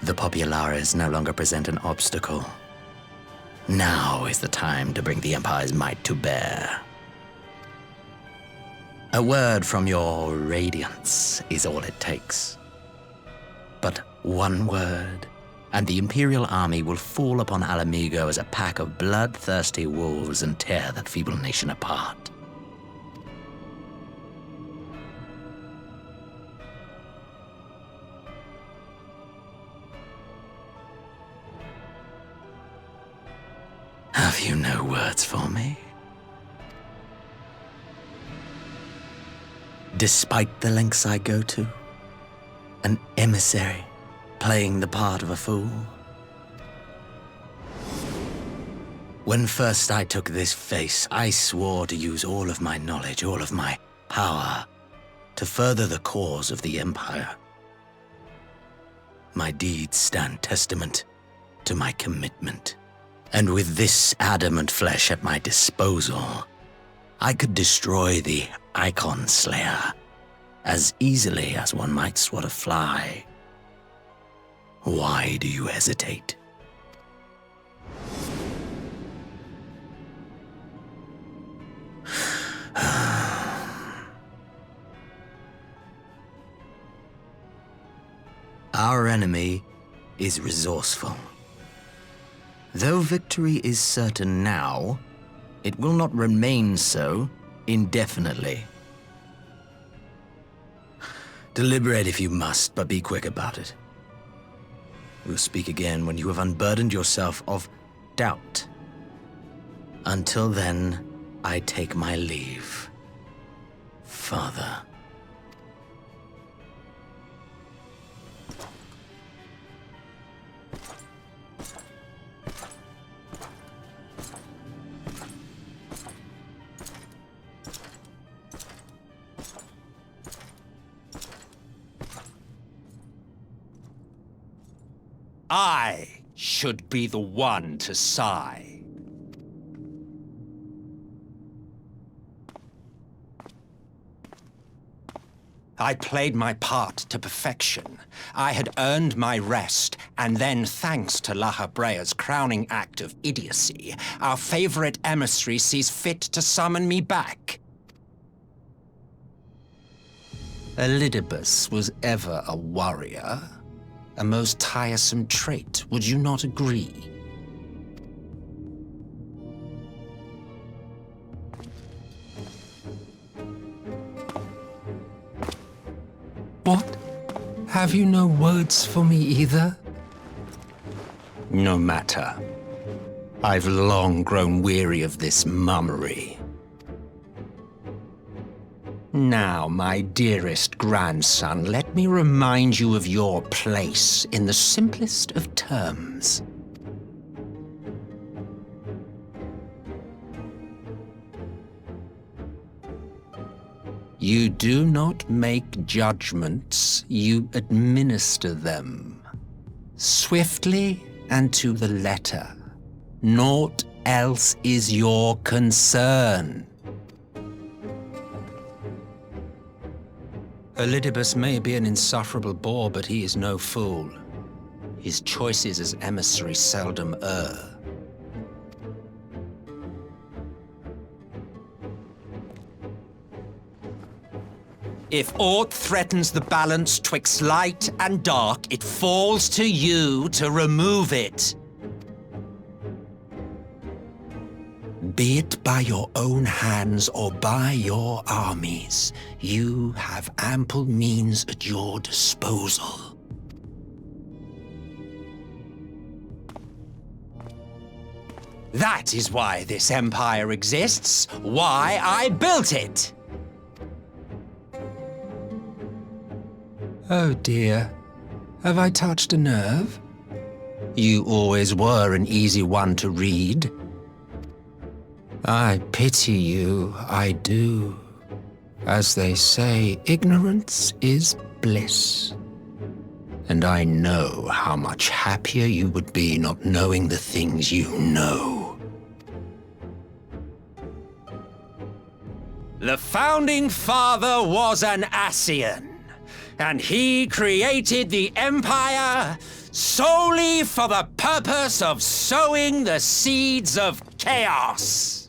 The populares no longer present an obstacle. Now is the time to bring the Empire's might to bear. A word from your radiance is all it takes. But one word, and the Imperial army will fall upon Alamigo as a pack of bloodthirsty wolves and tear that feeble nation apart. Have you no words for me? Despite the lengths I go to, an emissary playing the part of a fool. When first I took this face, I swore to use all of my knowledge, all of my power, to further the cause of the Empire. My deeds stand testament to my commitment. And with this adamant flesh at my disposal, I could destroy the Icon Slayer as easily as one might swat a fly. Why do you hesitate? Our enemy is resourceful. Though victory is certain now, it will not remain so indefinitely. Deliberate if you must, but be quick about it. We'll speak again when you have unburdened yourself of doubt. Until then, I take my leave, Father. I should be the one to sigh. I played my part to perfection. I had earned my rest, and then, thanks to La Habrea's crowning act of idiocy, our favorite emissary sees fit to summon me back. Elidibus was ever a warrior. A most tiresome trait, would you not agree? What? Have you no words for me either? No matter. I've long grown weary of this mummery. Now, my dearest grandson, let me remind you of your place in the simplest of terms. You do not make judgments, you administer them. Swiftly and to the letter. Naught else is your concern. Elidibus may be an insufferable bore, but he is no fool. His choices as emissary seldom err. If aught threatens the balance twixt light and dark, it falls to you to remove it. Be it by your own hands or by your armies, you have ample means at your disposal. That is why this empire exists, why I built it. Oh dear, have I touched a nerve? You always were an easy one to read. I pity you, I do. As they say, ignorance is bliss. And I know how much happier you would be not knowing the things you know. The founding father was an Ascian, and he created the Empire solely for the purpose of sowing the seeds of chaos.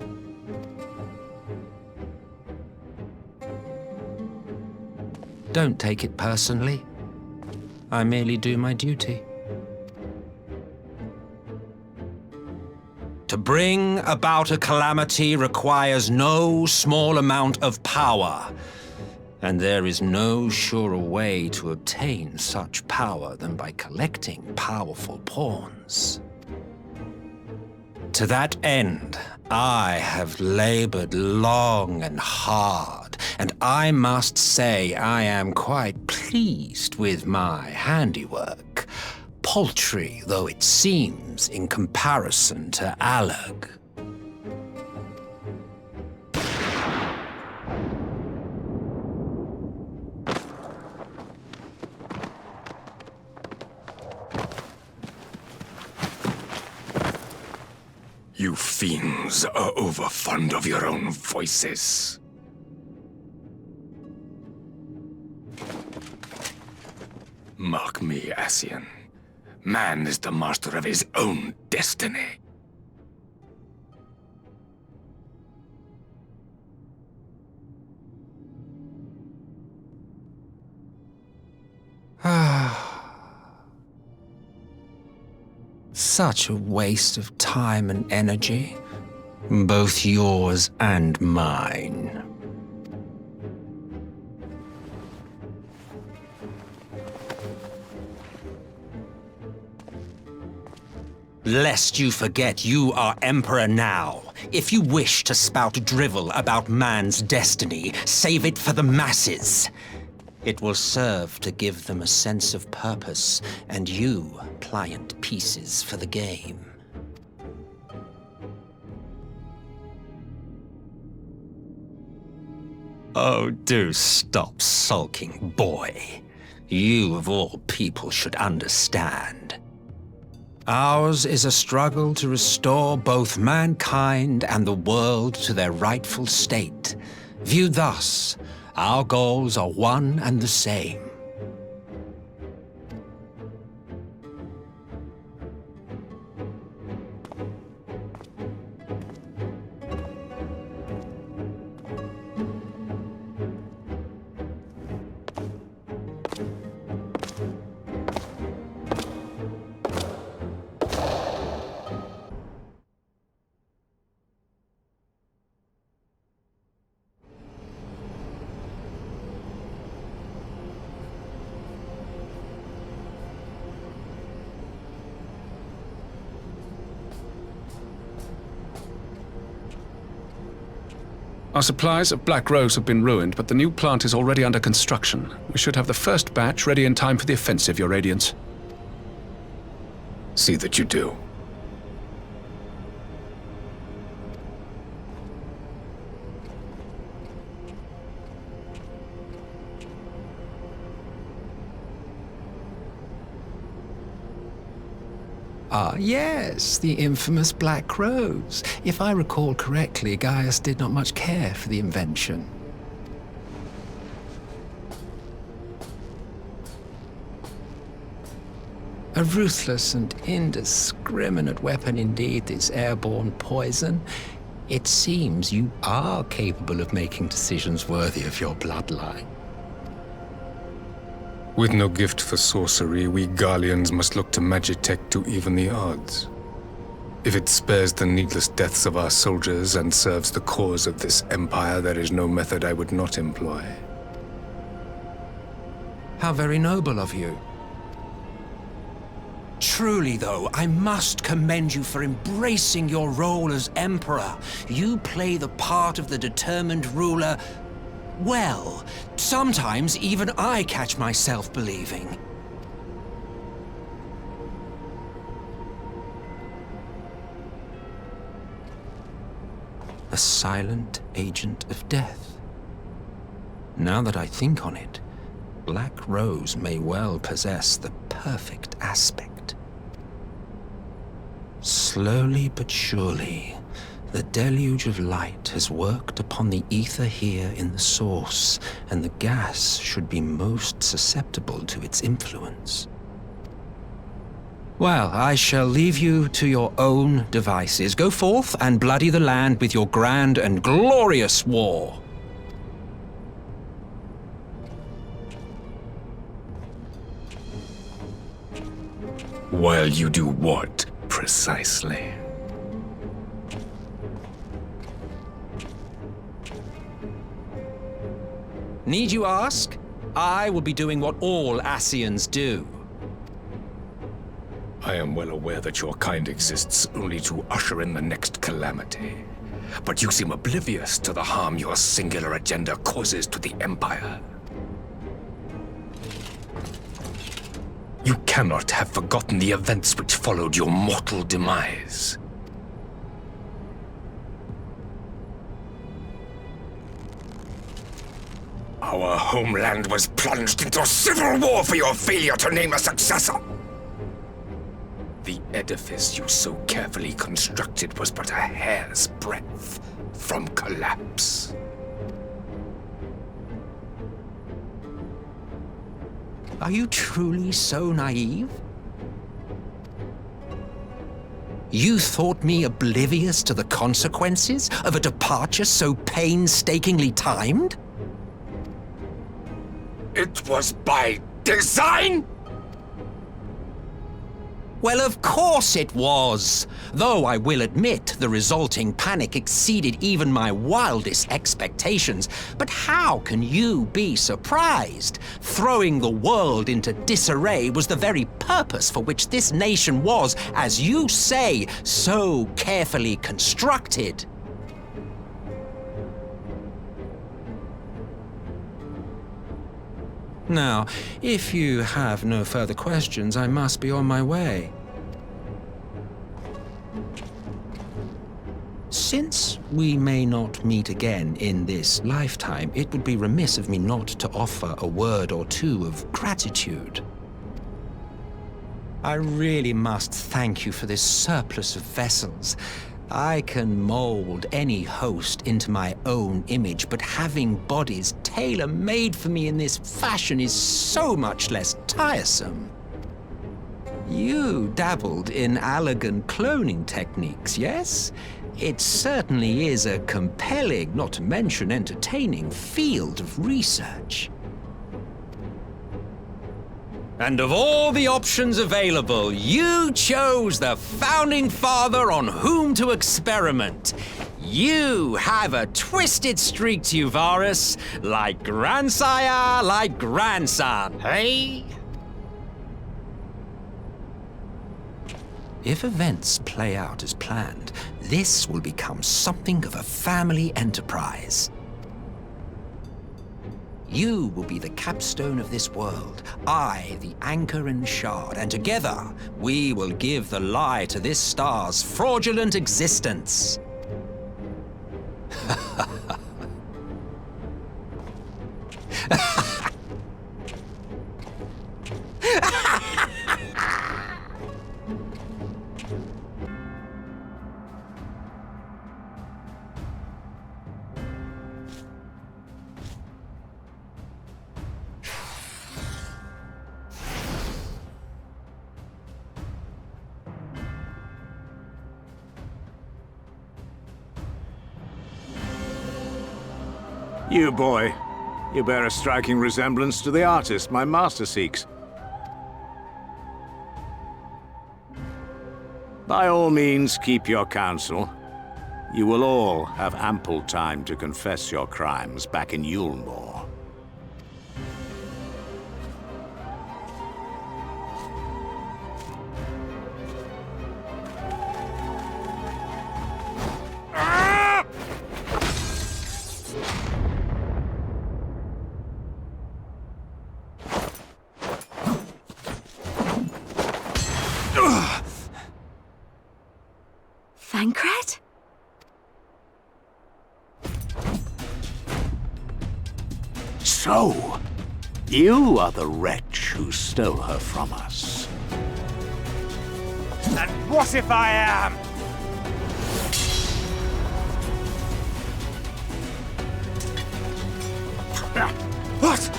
Don't take it personally. I merely do my duty. To bring about a calamity requires no small amount of power, and there is no surer way to obtain such power than by collecting powerful pawns. To that end, I have labored long and hard, and I must say I am quite pleased with my handiwork, paltry though it seems in comparison to Alag. You fiends are overfond of your own voices. Mark me, Ascian. Man is the master of his own destiny. Such a waste of time and energy, both yours and mine. Lest you forget you are Emperor now. If you wish to spout drivel about man's destiny, save it for the masses. It will serve to give them a sense of purpose, and you pliant pieces for the game. Oh, do stop sulking, boy. You of all people should understand. Ours is a struggle to restore both mankind and the world to their rightful state. Viewed thus, our goals are one and the same. Our supplies of Black Rose have been ruined, but the new plant is already under construction. We should have the first batch ready in time for the offensive, Your Radiance. See that you do. Ah, yes, the infamous Black Rose. If I recall correctly, Gaius did not much care for the invention. A ruthless and indiscriminate weapon indeed, this airborne poison. It seems you are capable of making decisions worthy of your bloodline. With no gift for sorcery, we Garleans must look to Magitech to even the odds. If it spares the needless deaths of our soldiers and serves the cause of this empire, there is no method I would not employ. How very noble of you. Truly, though, I must commend you for embracing your role as Emperor. You play the part of the determined ruler well. Sometimes even I catch myself believing. A silent agent of death. Now that I think on it, Black Rose may well possess the perfect aspect. Slowly but surely, the deluge of light has worked upon the ether here in the source, and the gas should be most susceptible to its influence. Well, I shall leave you to your own devices. Go forth and bloody the land with your grand and glorious war. While you do what, precisely? Need you ask? I will be doing what all Ascians do. I am well aware that your kind exists only to usher in the next calamity. But you seem oblivious to the harm your singular agenda causes to the Empire. You cannot have forgotten the events which followed your mortal demise. Our homeland was plunged into civil war for your failure to name a successor. The edifice you so carefully constructed was but a hair's breadth from collapse. Are you truly so naive? You thought me oblivious to the consequences of a departure so painstakingly timed? It was by design? Well, of course it was. Though I will admit the resulting panic exceeded even my wildest expectations. But how can you be surprised? Throwing the world into disarray was the very purpose for which this nation was, as you say, so carefully constructed. Now, if you have no further questions, I must be on my way. Since we may not meet again in this lifetime, it would be remiss of me not to offer a word or two of gratitude. I really must thank you for this surplus of vessels. I can mold any host into my own image, but having bodies tailor-made for me in this fashion is so much less tiresome. You dabbled in Allagan cloning techniques, yes? It certainly is a compelling, not to mention entertaining, field of research. And of all the options available, you chose the Founding Father on whom to experiment. You have a twisted streak to you, Varus, like grandsire, like grandson, hey? If events play out as planned, this will become something of a family enterprise. You will be the capstone of this world, I the anchor and shard, and together we will give the lie to this star's fraudulent existence. You, boy. You bear a striking resemblance to the artist my master seeks. By all means, keep your counsel. You will all have ample time to confess your crimes back in Eulmore. Thancred? So, you are the wretch who stole her from us. And what if I am? What?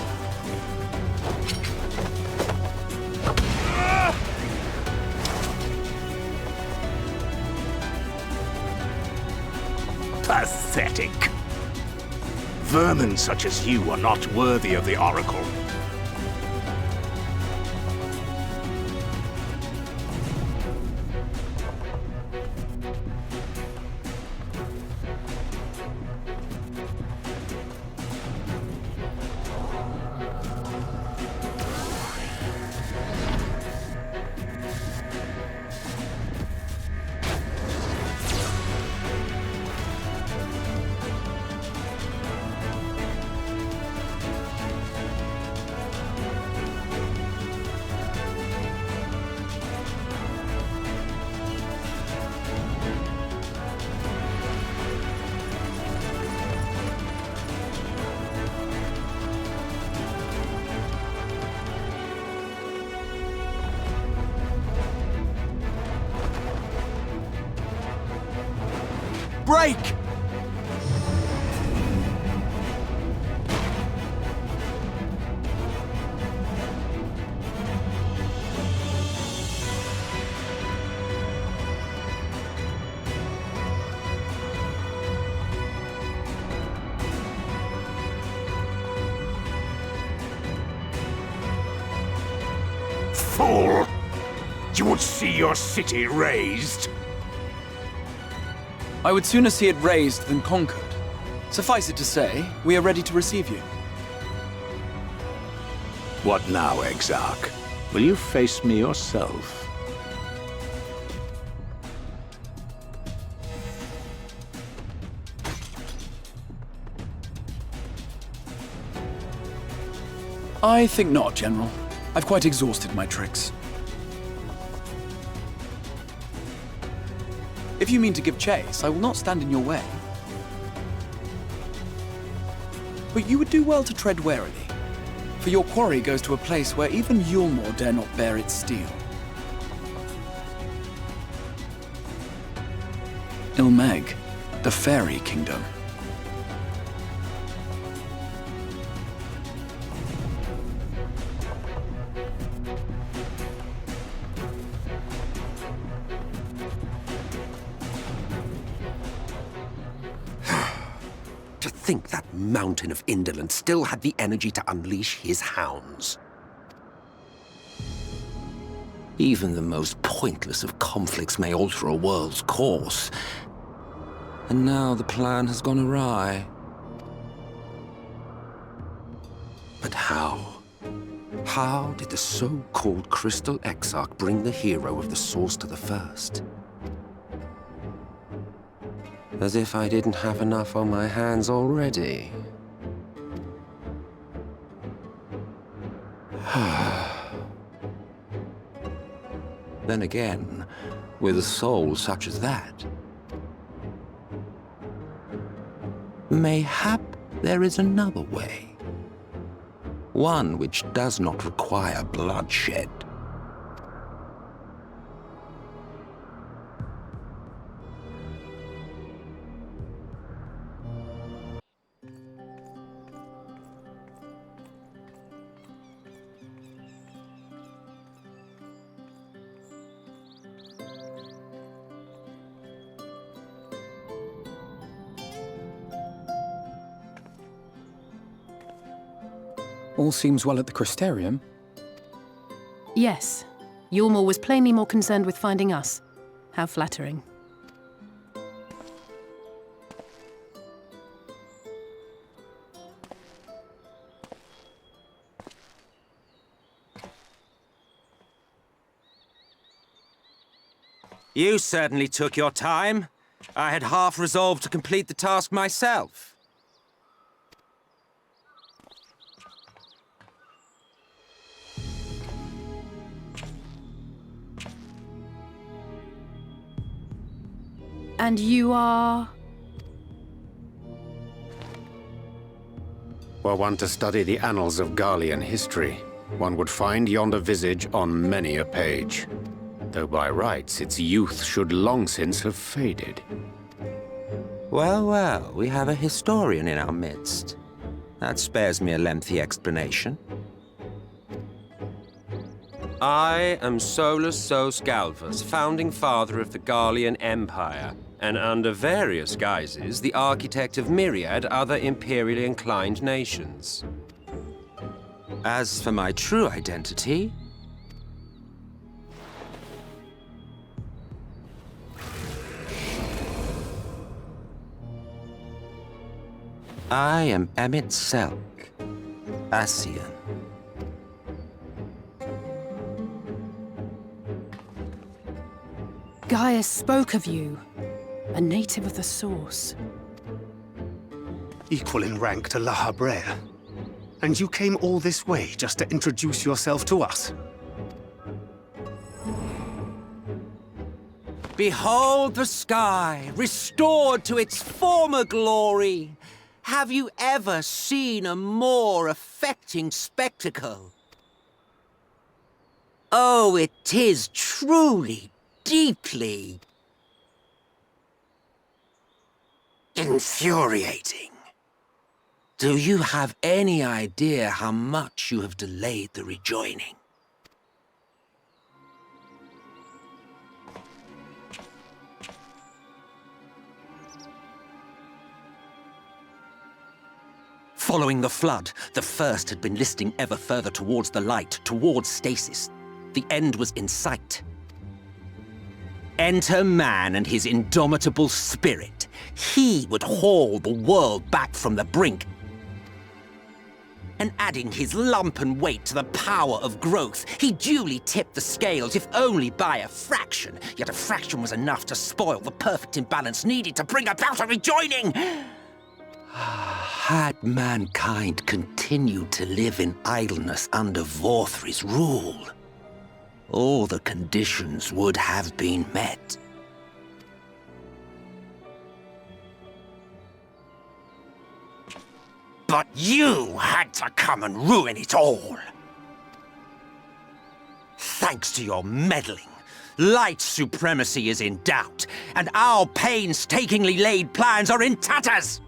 Vermin such as you are not worthy of the Oracle. Break! Fool! You would see your city razed? I would sooner see it razed than conquered. Suffice it to say, we are ready to receive you. What now, Exarch? Will you face me yourself? I think not, General. I've quite exhausted my tricks. If you mean to give chase, I will not stand in your way. But you would do well to tread warily, for your quarry goes to a place where even Eulmore dare not bear its steel. Eulmore, the Fairy Kingdom. To think that mountain of indolence still had the energy to unleash his hounds. Even the most pointless of conflicts may alter a world's course. And now the plan has gone awry. But how? How did the so-called Crystal Exarch bring the hero of the Source to the First? As if I didn't have enough on my hands already. Then again, with a soul such as that, mayhap there is another way. One which does not require bloodshed. All seems well at the Crystarium. Yes. Eulmore was plainly more concerned with finding us. How flattering. You certainly took your time. I had half resolved to complete the task myself. And you are... Were one to study the annals of Garlean history, one would find yonder visage on many a page. Though by rights its youth should long since have faded. Well, well, we have a historian in our midst. That spares me a lengthy explanation. I am Solus Sos Galvus, founding father of the Garlean Empire, and under various guises, the architect of myriad other imperially inclined nations. As for my true identity, I am Emet-Selch, Ascian. Gaius spoke of you, a native of the Source. Equal in rank to La Habrea. And you came all this way just to introduce yourself to us? Behold the sky, restored to its former glory. Have you ever seen a more affecting spectacle? Oh, it is truly, deeply infuriating. Do you have any idea how much you have delayed the rejoining? Following the flood, the First had been listing ever further towards the light, towards stasis. The end was in sight. Enter man and his indomitable spirit. He would haul the world back from the brink. And adding his lumpen weight to the power of growth, he duly tipped the scales, if only by a fraction. Yet a fraction was enough to spoil the perfect imbalance needed to bring about a rejoining. Had mankind continued to live in idleness under Vorthri's rule, all the conditions would have been met. But you had to come and ruin it all. Thanks to your meddling, light supremacy is in doubt, and our painstakingly laid plans are in tatters!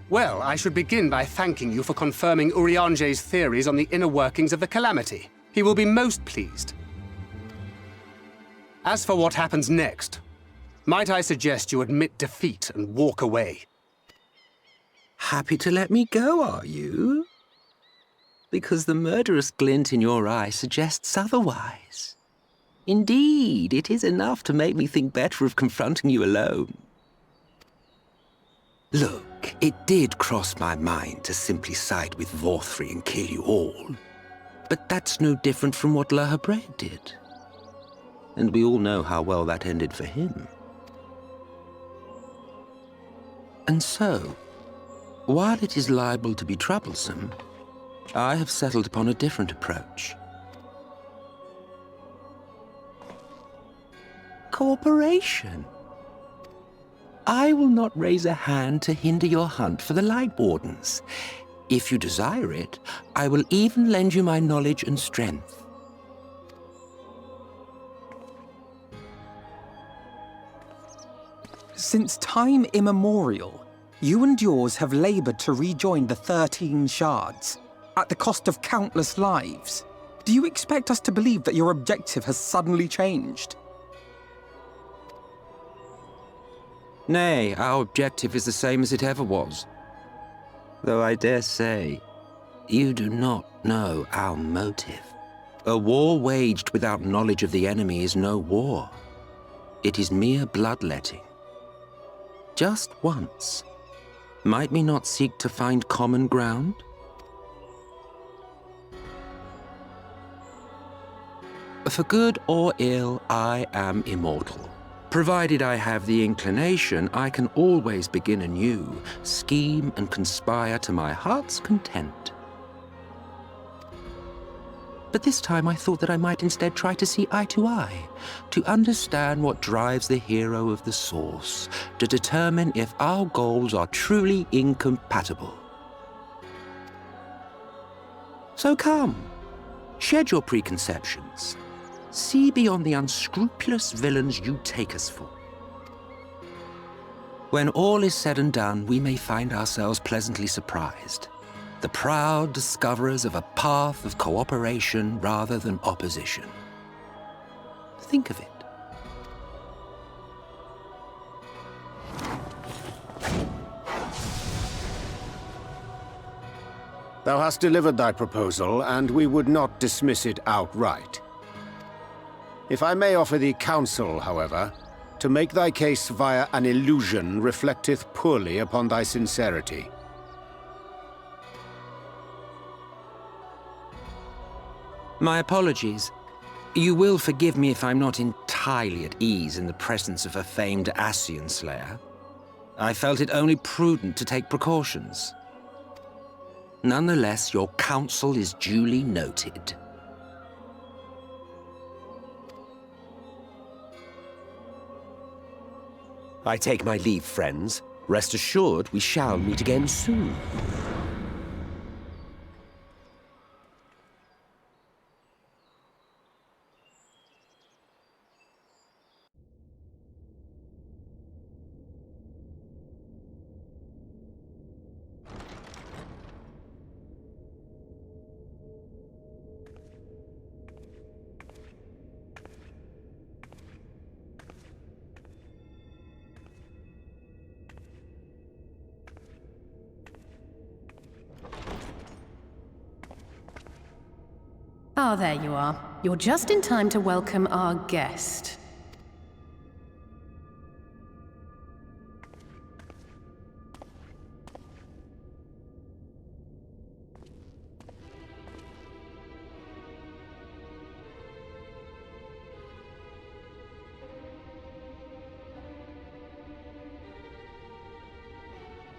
Well, I should begin by thanking you for confirming Urianger's theories on the inner workings of the Calamity. He will be most pleased. As for what happens next, might I suggest you admit defeat and walk away? Happy to let me go, are you? Because the murderous glint in your eye suggests otherwise. Indeed, it is enough to make me think better of confronting you alone. Look, it did cross my mind to simply side with Vorthri and kill you all. But that's no different from what La Habrea did. And we all know how well that ended for him. And so, while it is liable to be troublesome, I have settled upon a different approach. Cooperation. I will not raise a hand to hinder your hunt for the Light Wardens. If you desire it, I will even lend you my knowledge and strength. Since time immemorial, you and yours have labored to rejoin the 13 shards, at the cost of countless lives. Do you expect us to believe that your objective has suddenly changed? Nay, our objective is the same as it ever was. Though I dare say, you do not know our motive. A war waged without knowledge of the enemy is no war. It is mere bloodletting. Just once, might we not seek to find common ground? For good or ill, I am immortal. Provided I have the inclination, I can always begin anew, scheme and conspire to my heart's content. But this time I thought that I might instead try to see eye to eye, to understand what drives the hero of the Source, to determine if our goals are truly incompatible. So come, shed your preconceptions. See beyond the unscrupulous villains you take us for. When all is said and done, we may find ourselves pleasantly surprised. The proud discoverers of a path of cooperation rather than opposition. Think of it. Thou hast delivered thy proposal, and we would not dismiss it outright. If I may offer thee counsel, however, to make thy case via an illusion reflecteth poorly upon thy sincerity. My apologies. You will forgive me if I'm not entirely at ease in the presence of a famed Ascian slayer. I felt it only prudent to take precautions. Nonetheless, your counsel is duly noted. I take my leave, friends. Rest assured, we shall meet again soon. Ah, there you are. You're just in time to welcome our guest.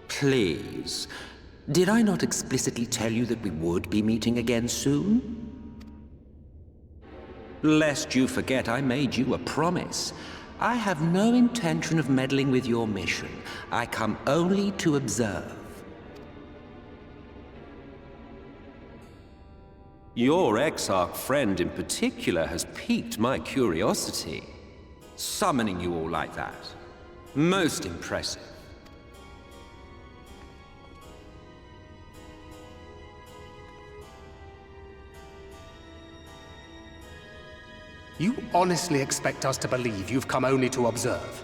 Please, did I not explicitly tell you that we would be meeting again soon? Lest you forget, I made you a promise. I have no intention of meddling with your mission. I come only to observe. Your Exarch friend in particular has piqued my curiosity. Summoning you all like that. Most impressive. You honestly expect us to believe you've come only to observe?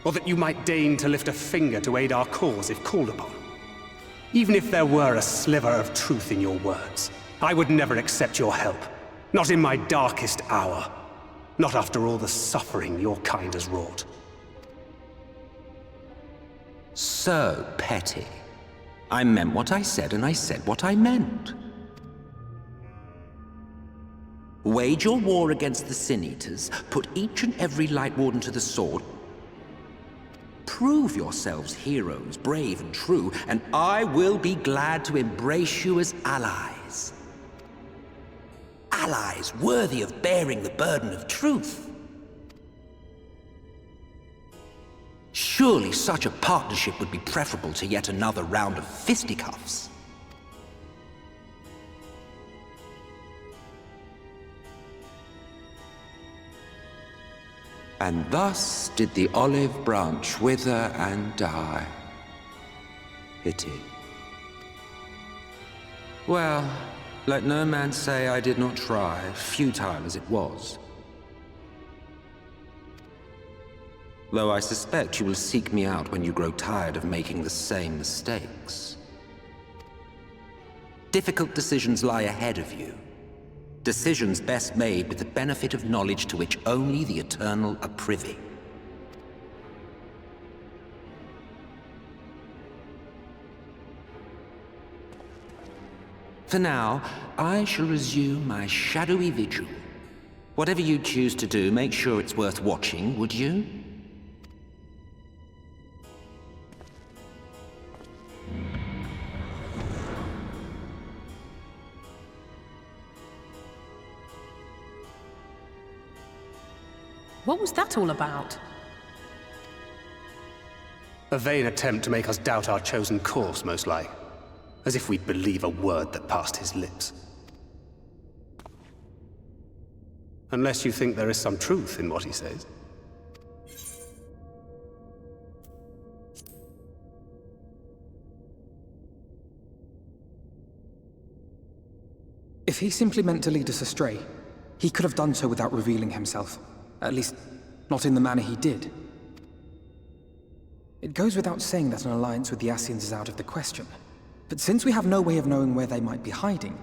Or that you might deign to lift a finger to aid our cause if called upon? Even if there were a sliver of truth in your words, I would never accept your help. Not in my darkest hour. Not after all the suffering your kind has wrought. So petty. I meant what I said, and I said what I meant. Wage your war against the Sin Eaters, put each and every Light Warden to the sword, prove yourselves heroes, brave and true, and I will be glad to embrace you as allies. Allies worthy of bearing the burden of truth. Surely such a partnership would be preferable to yet another round of fisticuffs. And thus did the olive branch wither and die. Pity. Well, let no man say I did not try, futile as it was. Though I suspect you will seek me out when you grow tired of making the same mistakes. Difficult decisions lie ahead of you. Decisions best made with the benefit of knowledge to which only the Eternal are privy. For now, I shall resume my shadowy vigil. Whatever you choose to do, make sure it's worth watching, would you? What was that all about? A vain attempt to make us doubt our chosen course, most like. As if we'd believe a word that passed his lips. Unless you think there is some truth in what he says. If he simply meant to lead us astray, he could have done so without revealing himself. At least, not in the manner he did. It goes without saying that an alliance with the Ascians is out of the question. But since we have no way of knowing where they might be hiding,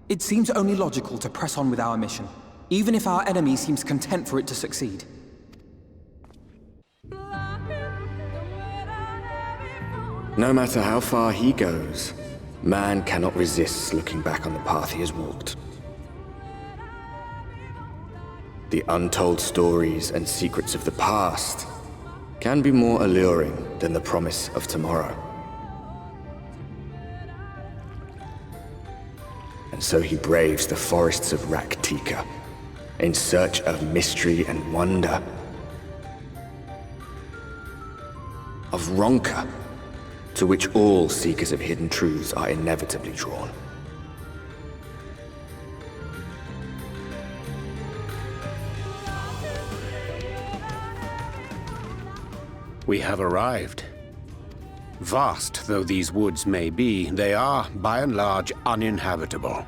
it seems only logical to press on with our mission, even if our enemy seems content for it to succeed. No matter how far he goes, man cannot resist looking back on the path he has walked. The untold stories and secrets of the past can be more alluring than the promise of tomorrow. And so he braves the forests of Raktika in search of mystery and wonder. Of Ronka, to which all seekers of hidden truths are inevitably drawn. We have arrived. Vast though these woods may be, they are, by and large, uninhabitable.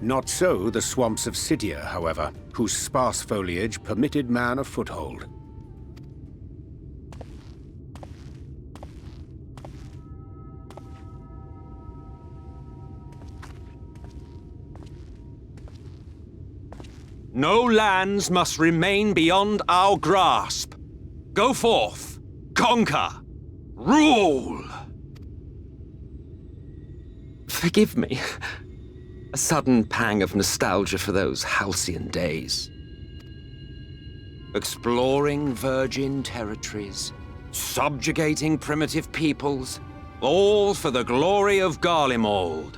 Not so the swamps of Sidia, however, whose sparse foliage permitted man a foothold. No lands must remain beyond our grasp. Go forth, conquer, rule! Forgive me. A sudden pang of nostalgia for those halcyon days. Exploring virgin territories, subjugating primitive peoples, all for the glory of Garlemald.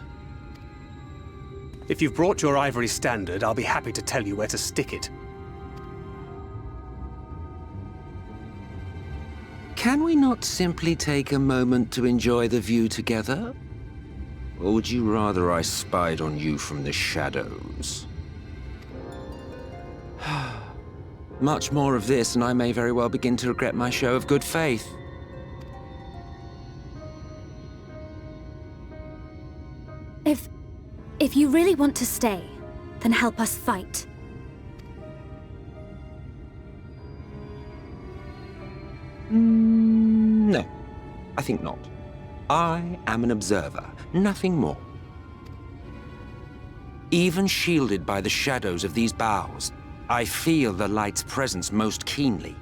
If you've brought your ivory standard, I'll be happy to tell you where to stick it. Can we not simply take a moment to enjoy the view together? Or would you rather I spied on you from the shadows? Much more of this, and I may very well begin to regret my show of good faith. If you really want to stay, then help us fight. No, I think not. I am an observer, nothing more. Even shielded by the shadows of these boughs, I feel the light's presence most keenly.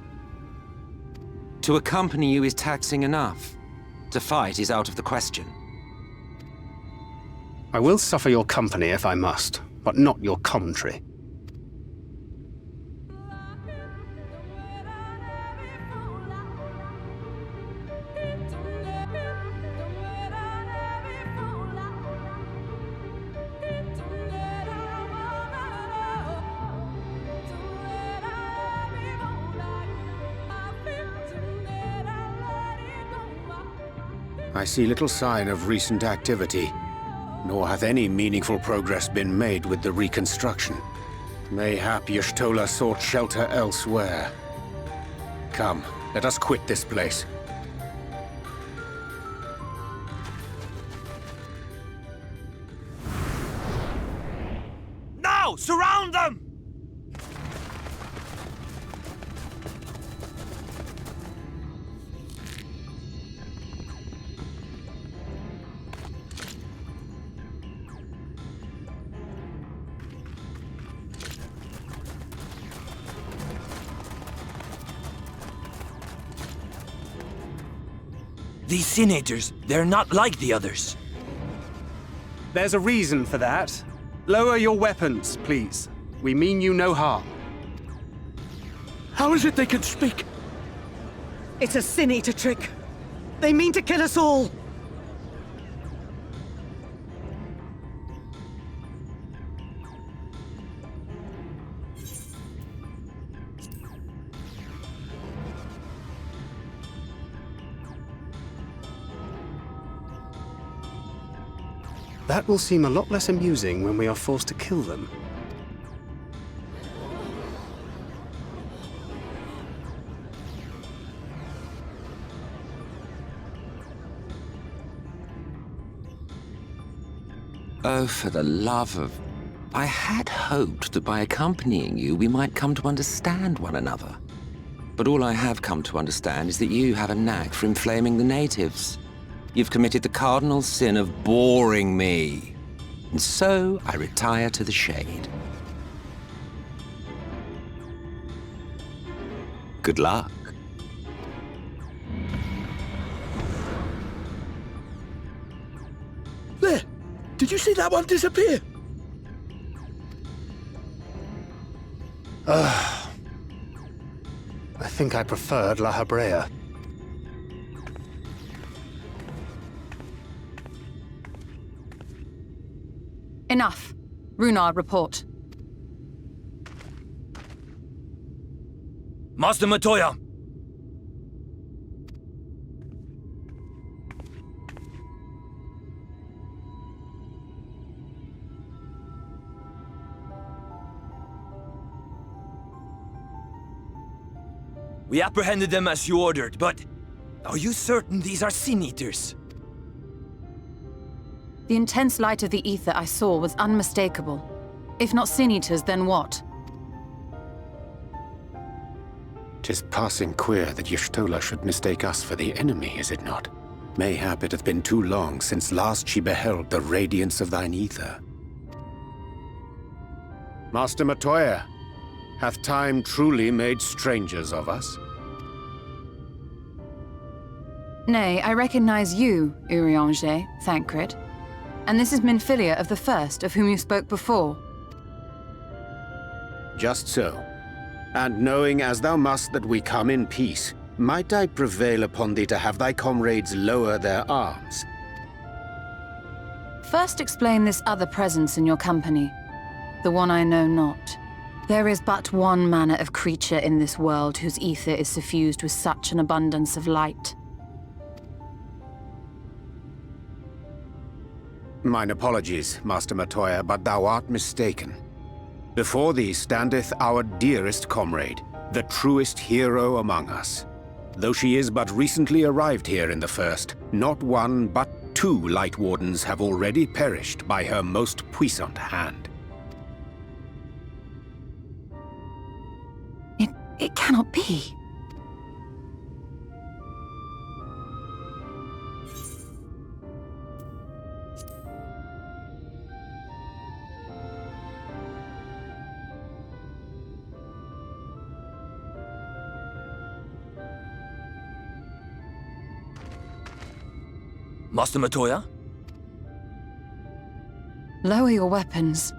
To accompany you is taxing enough. To fight is out of the question. I will suffer your company if I must, but not your commentary. I see little sign of recent activity, nor hath any meaningful progress been made with the reconstruction. Mayhap Y'shtola sought shelter elsewhere. Come, let us quit this place. Now! Surround them! These senators, they're not like the others. There's a reason for that. Lower your weapons, please. We mean you no harm. How is it they can speak? It's a Sin Eater trick. They mean to kill us all. That will seem a lot less amusing when we are forced to kill them. Oh, for the love of... I had hoped that by accompanying you, we might come to understand one another. But all I have come to understand is that you have a knack for inflaming the natives. You've committed the cardinal sin of boring me. And so I retire to the shade. Good luck. There! Did you see that one disappear? I think I preferred La Habrea. Enough. Runar, report. Master Matoya! We apprehended them as you ordered, but are you certain these are Sin Eaters? The intense light of the ether I saw was unmistakable. If not Sin Eaters, then what? 'Tis passing queer that Y'shtola should mistake us for the enemy, is it not? Mayhap it hath been too long since last she beheld the radiance of thine ether. Master Matoya, hath time truly made strangers of us? Nay, I recognize you, Urianger, Thancred. And this is Minfilia of the First, of whom you spoke before. Just so. And knowing as thou must that we come in peace, might I prevail upon thee to have thy comrades lower their arms? First explain this other presence in your company, the one I know not. There is but one manner of creature in this world whose ether is suffused with such an abundance of light. Mine apologies, Master Matoya, but thou art mistaken. Before thee standeth our dearest comrade, the truest hero among us. Though she is but recently arrived here in the First, not one but two Light Wardens have already perished by her most puissant hand. It cannot be. Master Matoya? Lower your weapons.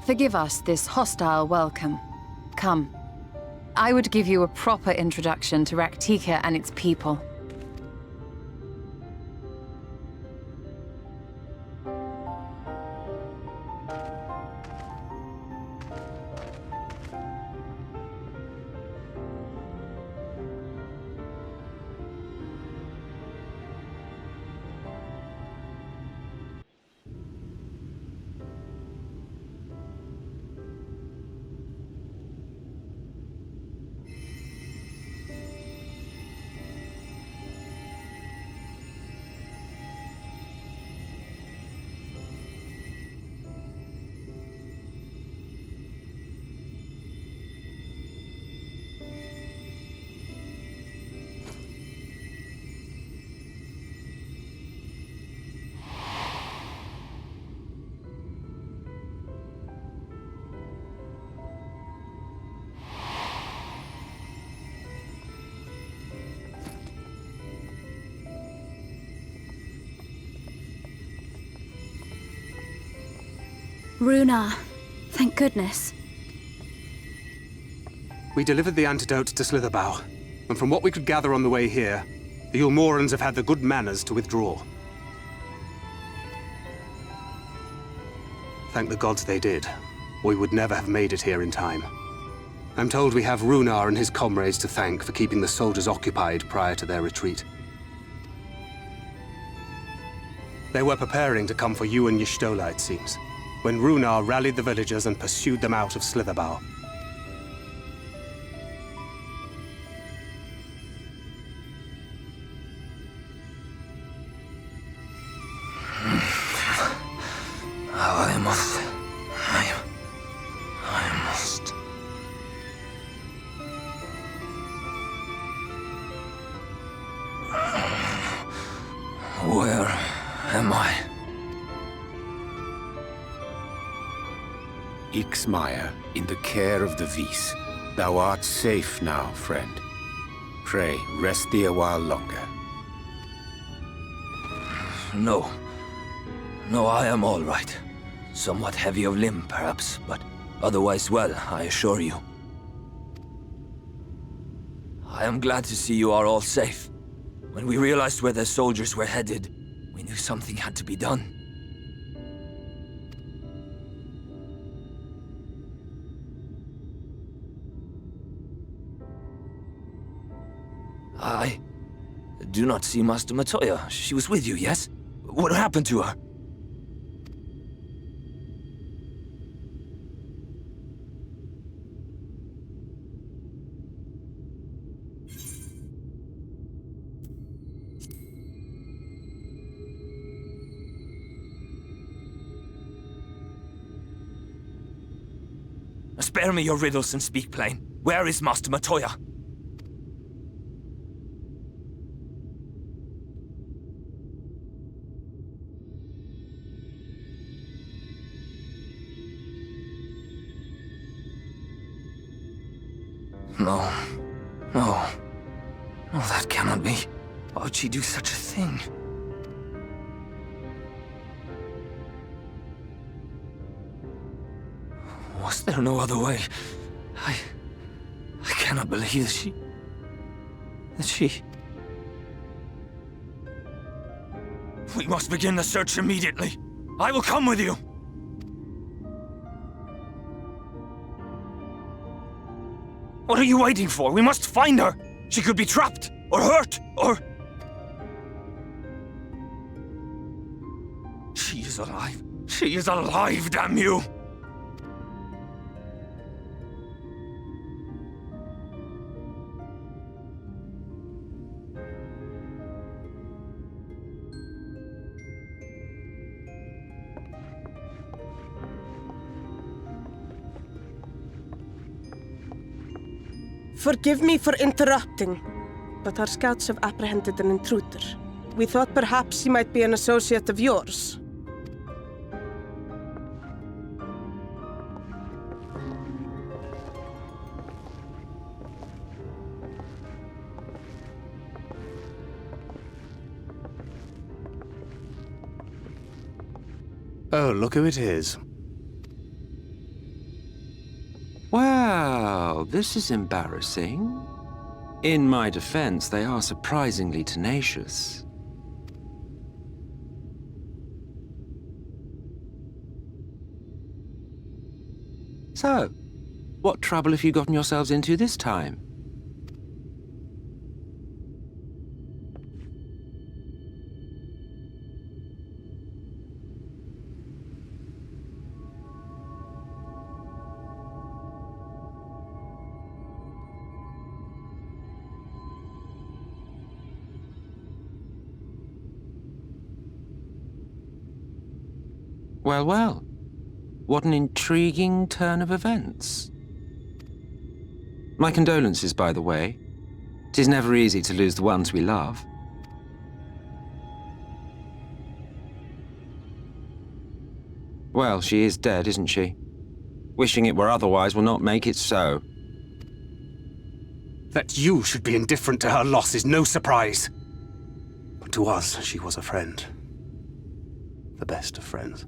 Forgive us this hostile welcome. Come. I would give you a proper introduction to Raktika and its people. Runar, thank goodness. We delivered the antidote to Slitherbough, and from what we could gather on the way here, the Eulmorans have had the good manners to withdraw. Thank the gods they did. We would never have made it here in time. I'm told we have Runar and his comrades to thank for keeping the soldiers occupied prior to their retreat. They were preparing to come for you and Y'shtola, it seems, when Runar rallied the villagers and pursued them out of Slitherbough. I must Kriegsmeier in the care of the Vice. Thou art safe now, friend. Pray, rest thee a while longer. No. No, I am all right. Somewhat heavy of limb, perhaps, but otherwise well, I assure you. I am glad to see you are all safe. When we realized where the soldiers were headed, we knew something had to be done. I do not see Master Matoya. She was with you, yes? What happened to her? Spare me your riddles and speak plain. Where is Master Matoya? No. No. No, that cannot be. Why would she do such a thing? Was there no other way? I cannot believe that she... We must begin the search immediately. I will come with you. What are you waiting for? We must find her. She could be trapped, or hurt, or... She is alive. She is alive, damn you! Forgive me for interrupting, but our scouts have apprehended an intruder. We thought perhaps he might be an associate of yours. Oh, look who it is. Well, this is embarrassing. In my defense, they are surprisingly tenacious. So, what trouble have you gotten yourselves into this time? Well, well. What an intriguing turn of events. My condolences, by the way. 'Tis never easy to lose the ones we love. Well, she is dead, isn't she? Wishing it were otherwise will not make it so. That you should be indifferent to her loss is no surprise. But to us, she was a friend. The best of friends.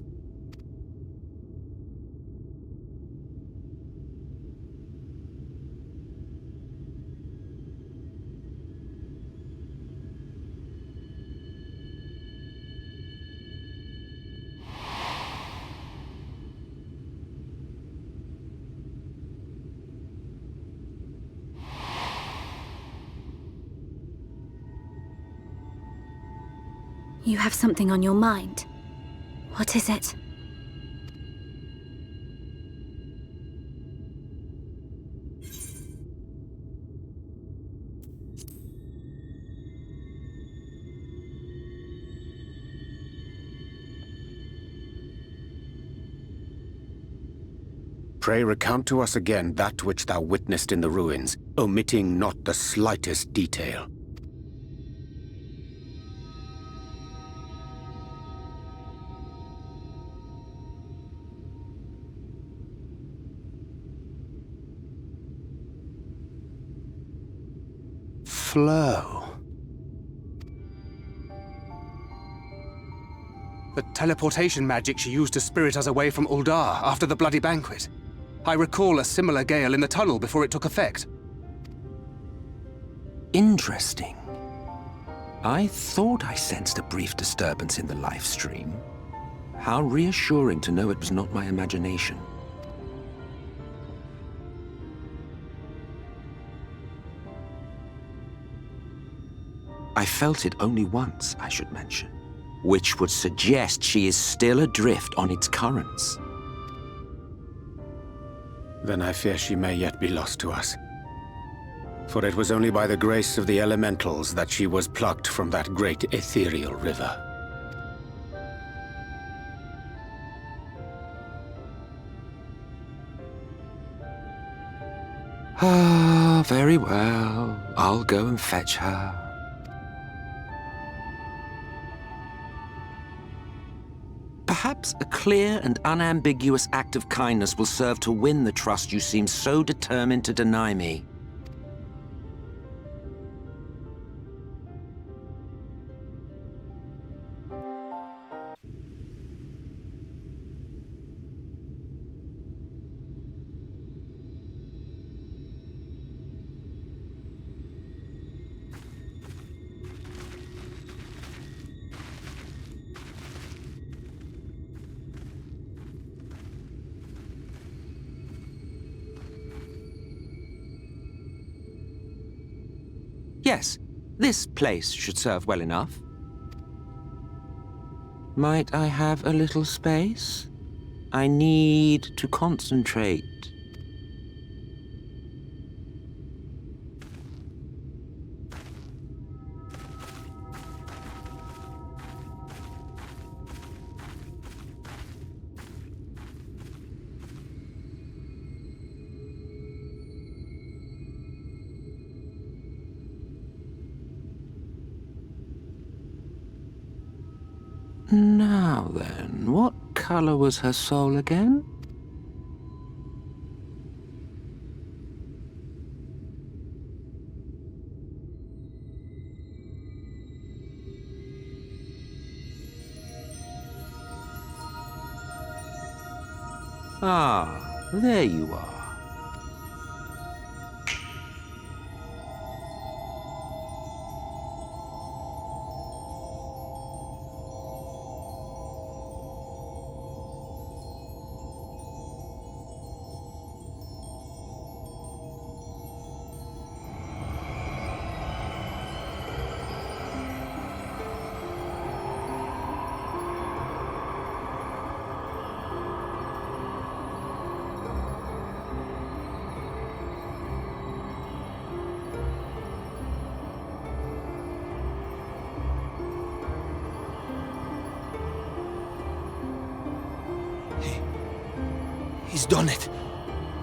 You have something on your mind. What is it? Pray recount to us again that which thou witnessed in the ruins, omitting not the slightest detail. flow. The teleportation magic she used to spirit us away from Uldar after the bloody banquet. I recall a similar gale in the tunnel before it took effect. Interesting. I thought I sensed a brief disturbance in the live stream. How reassuring to know it was not my imagination. I felt it only once, I should mention, which would suggest she is still adrift on its currents. Then I fear she may yet be lost to us. For it was only by the grace of the elementals that she was plucked from that great ethereal river. Ah, very well. I'll go and fetch her. Perhaps a clear and unambiguous act of kindness will serve to win the trust you seem so determined to deny me. Yes, this place should serve well enough. Might I have a little space? I need to concentrate. Now then, what color was her soul again? Ah, there you are. He's done it.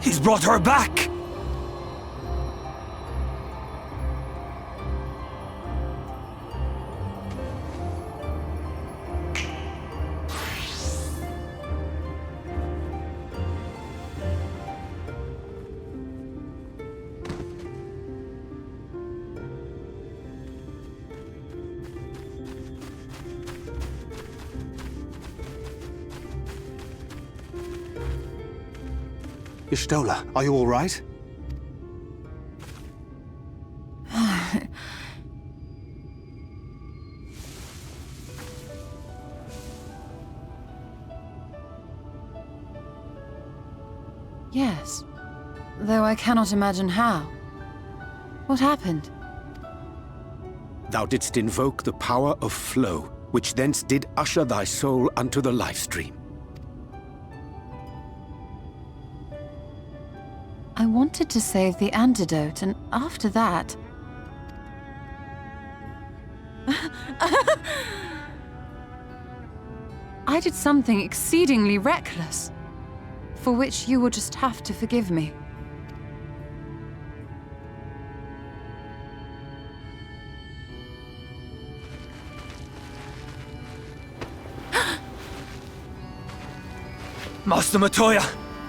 He's brought her back! Y'shtola, are you all right? Yes, though I cannot imagine how. What happened? Thou didst invoke the power of flow, which thence did usher thy soul unto the life stream. I wanted to save the antidote, and after that... I did something exceedingly reckless, for which you will just have to forgive me. Master Matoya!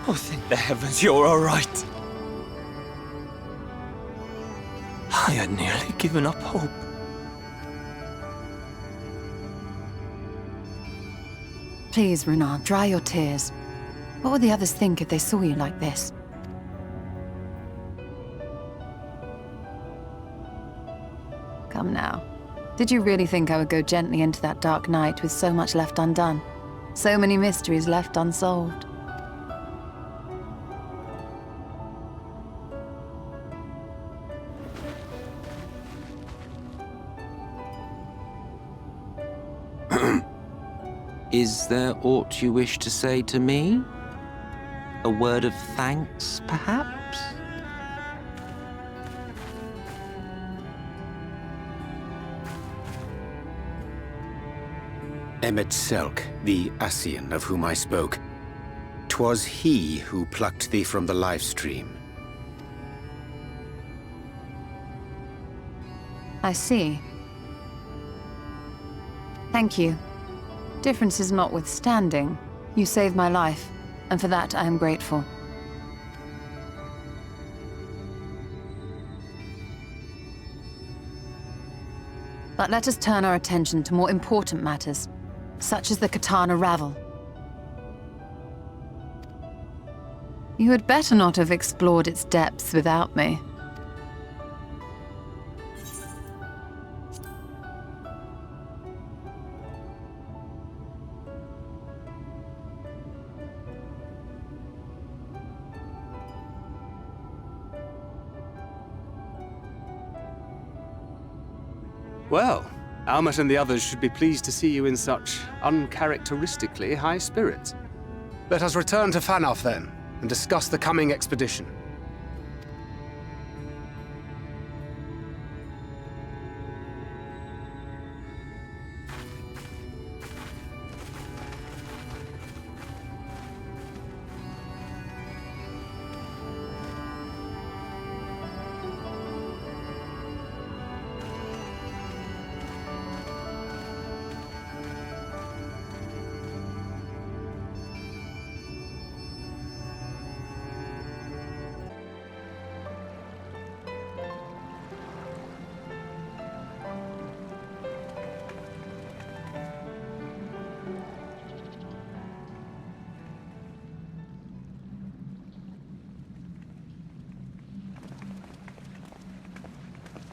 Oh, thank the heavens you're all right. I had nearly given up hope. Please, Renan, dry your tears. What would the others think if they saw you like this? Come now. Did you really think I would go gently into that dark night with so much left undone? So many mysteries left unsolved? Is there aught you wish to say to me? A word of thanks, perhaps? Emet-Selch, the Ascian of whom I spoke. 'Twas he who plucked thee from the live stream. I see. Thank you. Differences notwithstanding, you saved my life, and for that I am grateful. But let us turn our attention to more important matters, such as the katana ravel. You had better not have explored its depths without me. Well, Almet and the others should be pleased to see you in such uncharacteristically high spirits. Let us return to Fanoff then, and discuss the coming expedition.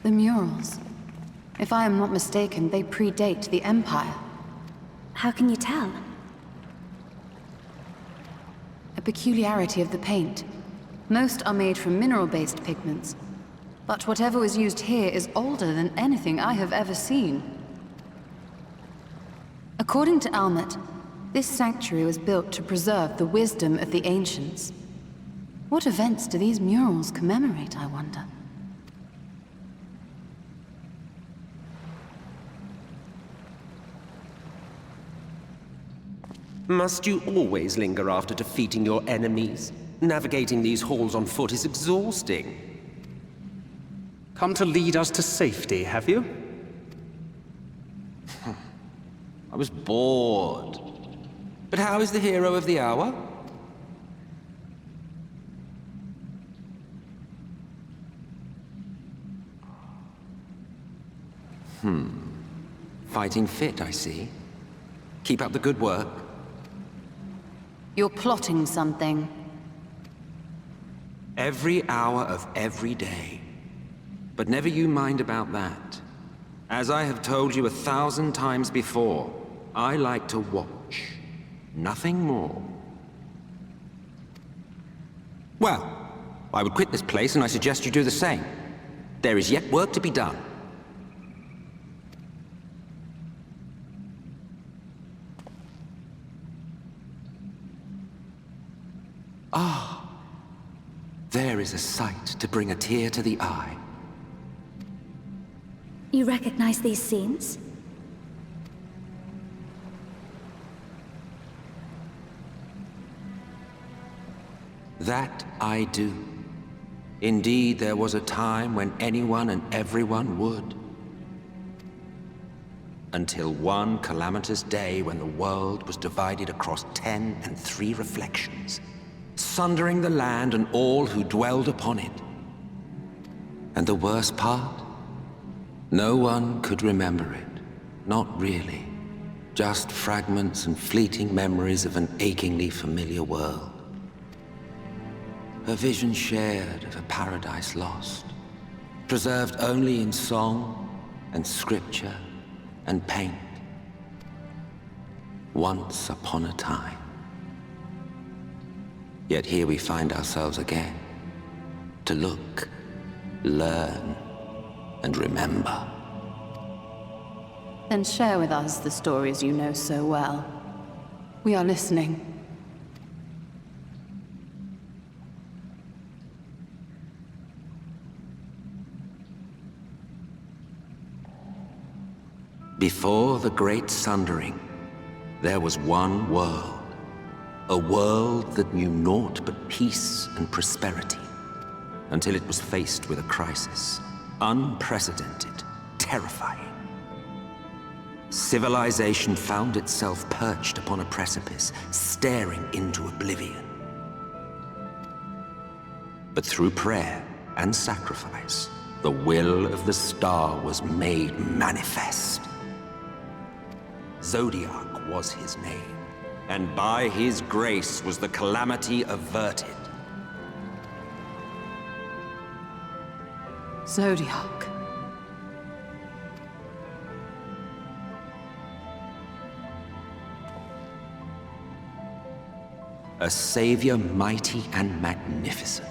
The murals. If I am not mistaken, they predate the Empire. How can you tell? A peculiarity of the paint. Most are made from mineral-based pigments. But whatever was used here is older than anything I have ever seen. According to Almet, this sanctuary was built to preserve the wisdom of the ancients. What events do these murals commemorate, I wonder? Must you always linger after defeating your enemies? Navigating these halls on foot is exhausting. Come to lead us to safety, have you? I was bored. But how is the hero of the hour? Fighting fit, I see. Keep up the good work. You're plotting something. Every hour of every day. But never you mind about that. As I have told you 1,000 times before, I like to watch. Nothing more. Well, I would quit this place, and I suggest you do the same. There is yet work to be done. Ah, there is a sight to bring a tear to the eye. You recognize these scenes? That I do. Indeed, there was a time when anyone and everyone would. Until one calamitous day when the world was divided across 10 and 3 reflections, sundering the land and all who dwelled upon it. And the worst part? No one could remember it. Not really. Just fragments and fleeting memories of an achingly familiar world. A vision shared of a paradise lost, preserved only in song and scripture and paint. Once upon a time. Yet here we find ourselves again, to look, learn, and remember. Then share with us the stories you know so well. We are listening. Before the Great Sundering, there was one world. A world that knew naught but peace and prosperity, until it was faced with a crisis. Unprecedented, terrifying. Civilization found itself perched upon a precipice, staring into oblivion. But through prayer and sacrifice, the will of the star was made manifest. Zodiac was his name, and by his grace was the calamity averted. Zodiac. A savior mighty and magnificent,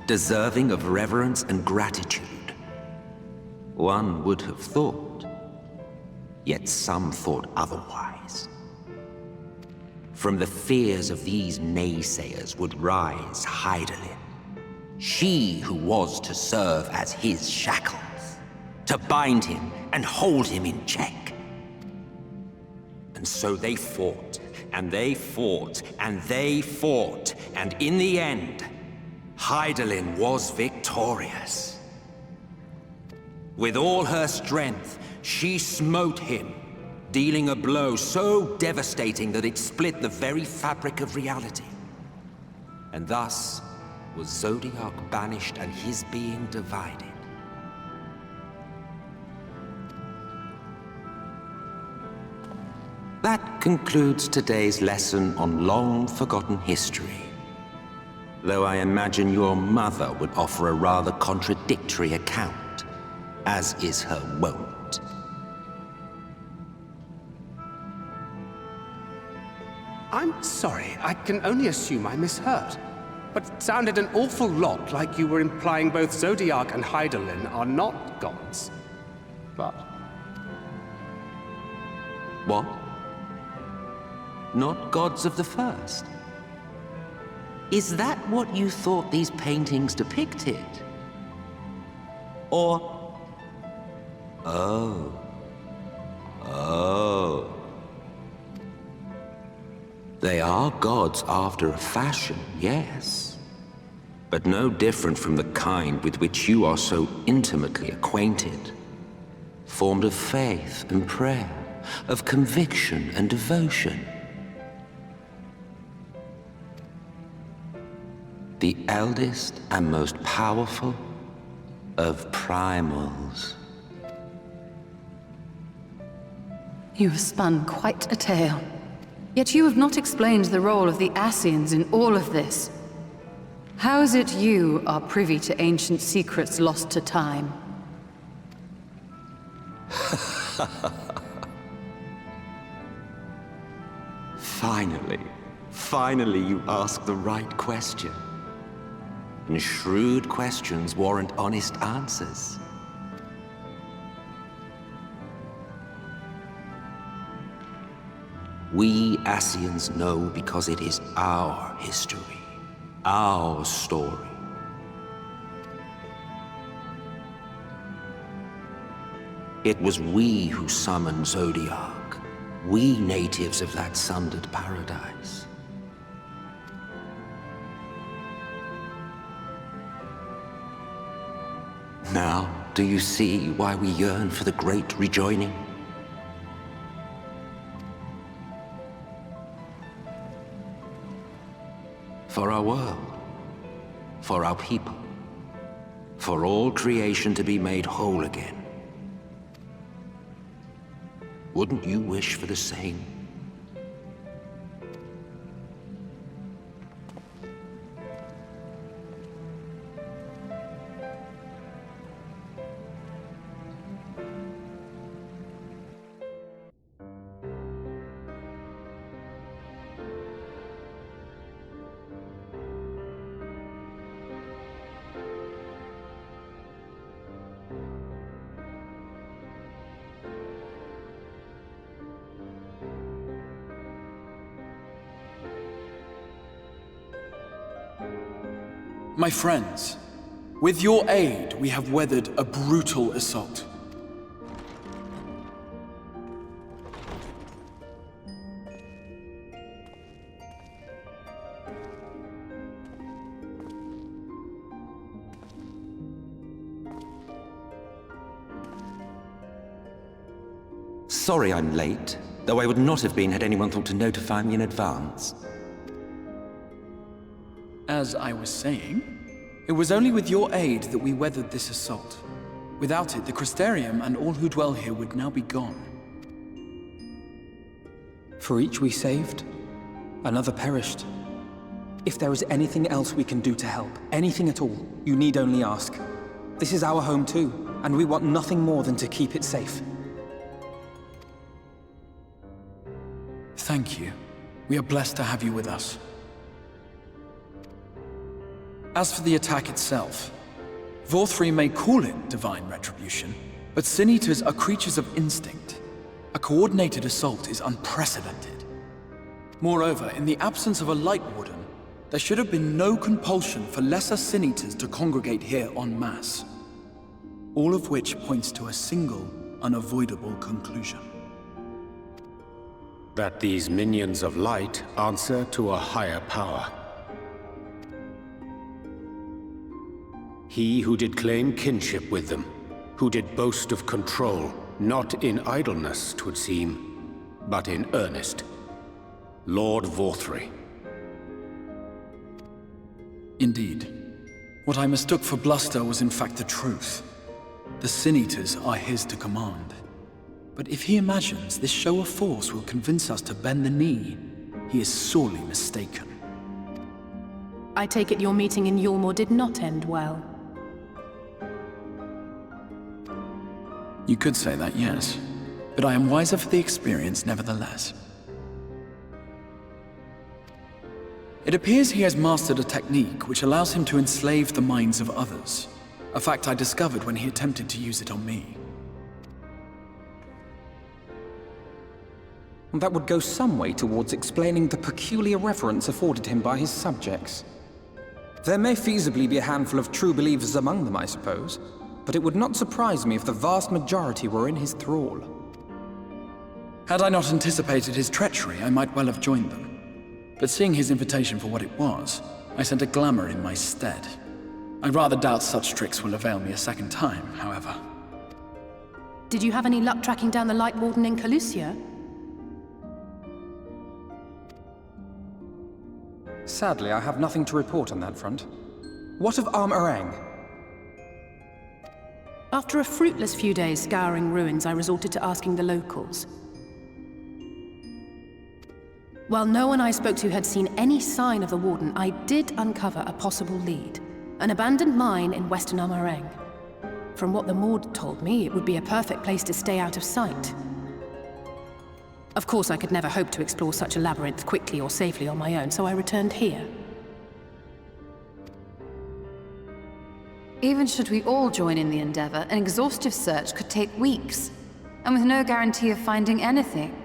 deserving of reverence and gratitude. One would have thought, yet some thought otherwise. From the fears of these naysayers would rise Hydaelyn, she who was to serve as his shackles, to bind him and hold him in check. And so they fought, and they fought, and they fought, and in the end, Hydaelyn was victorious. With all her strength, she smote him, dealing a blow so devastating that it split the very fabric of reality. And thus was Zodiac banished and his being divided. That concludes today's lesson on long-forgotten history. Though I imagine your mother would offer a rather contradictory account, as is her wont. I'm sorry, I can only assume I misheard. But it sounded an awful lot like you were implying both Zodiac and Hydaelyn are not gods. But... What? Not gods of the first? Is that what you thought these paintings depicted? Or... Oh. Oh. They are gods after a fashion, yes. But no different from the kind with which you are so intimately acquainted. Formed of faith and prayer, of conviction and devotion. The eldest and most powerful of primals. You have spun quite a tale. Yet you have not explained the role of the Ascians in all of this. How is it you are privy to ancient secrets lost to time? Finally you ask the right question. And shrewd questions warrant honest answers. We Ascians know because it is our history, our story. It was we who summoned Zodiac, we natives of that sundered paradise. Now, do you see why we yearn for the great rejoining? For our world, for our people, for all creation to be made whole again. Wouldn't you wish for the same? My friends, with your aid, we have weathered a brutal assault. Sorry I'm late, though I would not have been had anyone thought to notify me in advance. As I was saying, it was only with your aid that we weathered this assault. Without it, the Crystarium and all who dwell here would now be gone. For each we saved, another perished. If there is anything else we can do to help, anything at all, you need only ask. This is our home too, and we want nothing more than to keep it safe. Thank you. We are blessed to have you with us. As for the attack itself, Vorthri may call it divine retribution, but Sin Eaters are creatures of instinct. A coordinated assault is unprecedented. Moreover, in the absence of a Light Warden, there should have been no compulsion for lesser Sin Eaters to congregate here en masse. All of which points to a single, unavoidable conclusion. That these minions of light answer to a higher power. He who did claim kinship with them, who did boast of control, not in idleness, 'twould seem, but in earnest. Lord Vorthri. Indeed. What I mistook for bluster was in fact the truth. The Sin Eaters are his to command. But if he imagines this show of force will convince us to bend the knee, he is sorely mistaken. I take it your meeting in Eulmore did not end well. You could say that, yes. But I am wiser for the experience nevertheless. It appears he has mastered a technique which allows him to enslave the minds of others. A fact I discovered when he attempted to use it on me. That would go some way towards explaining the peculiar reverence afforded him by his subjects. There may feasibly be a handful of true believers among them, I suppose, but it would not surprise me if the vast majority were in his thrall. Had I not anticipated his treachery, I might well have joined them. But seeing his invitation for what it was, I sent a glamour in my stead. I rather doubt such tricks will avail me a second time, however. Did you have any luck tracking down the Light Warden in Calusia? Sadly, I have nothing to report on that front. What of Arm-Arang? After a fruitless few days scouring ruins, I resorted to asking the locals. While no one I spoke to had seen any sign of the Warden, I did uncover a possible lead. An abandoned mine in western Arm-Arang. From what the Maud told me, it would be a perfect place to stay out of sight. Of course, I could never hope to explore such a labyrinth quickly or safely on my own, so I returned here. Even should we all join in the endeavor, an exhaustive search could take weeks, and with no guarantee of finding anything.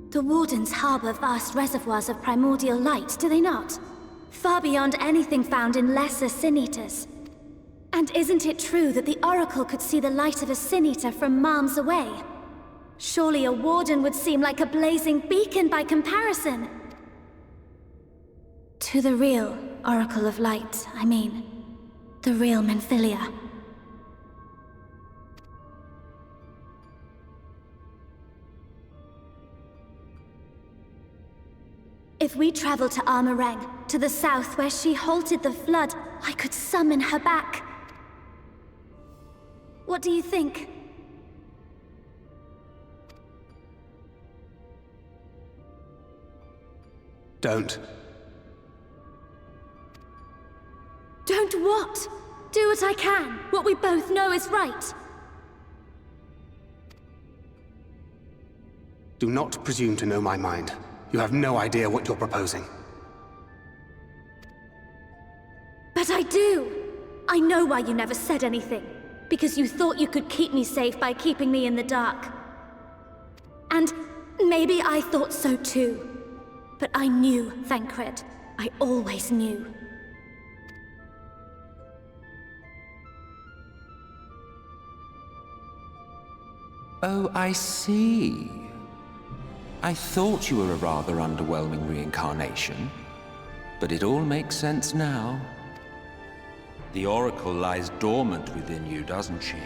The Wardens harbor vast reservoirs of primordial light, do they not? Far beyond anything found in lesser Sin Eaters. And isn't it true that the Oracle could see the light of a Sin Eater from miles away? Surely a Warden would seem like a blazing beacon by comparison. To the real Oracle of Light, I mean. The real Menphilia. If we travel to Armoreng, to the south where she halted the flood, I could summon her back. What do you think? Don't. Don't what? Do what I can. What we both know is right. Do not presume to know my mind. You have no idea what you're proposing. But I do! I know why you never said anything. Because you thought you could keep me safe by keeping me in the dark. And maybe I thought so too. But I knew, Thancred. I always knew. Oh, I see. I thought you were a rather underwhelming reincarnation, but it all makes sense now. The Oracle lies dormant within you, doesn't she?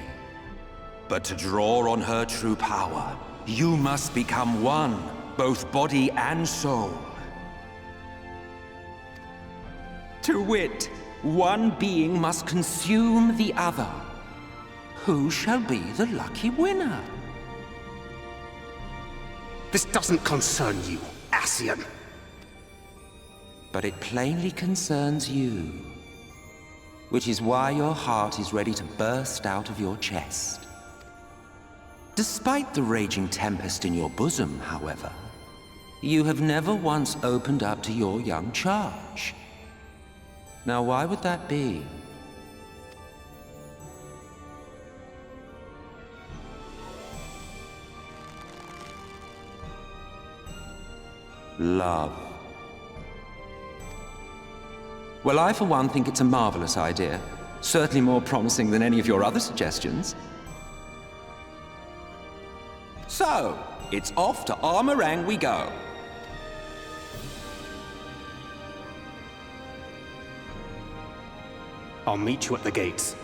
But to draw on her true power, you must become one, both body and soul. To wit, one being must consume the other. Who shall be the lucky winner? This doesn't concern you, Ascian. But it plainly concerns you. Which is why your heart is ready to burst out of your chest. Despite the raging tempest in your bosom, however, you have never once opened up to your young charge. Now, why would that be? Love. Well, I for one think it's a marvelous idea. Certainly more promising than any of your other suggestions. So, it's off to Armoreng we go. I'll meet you at the gates.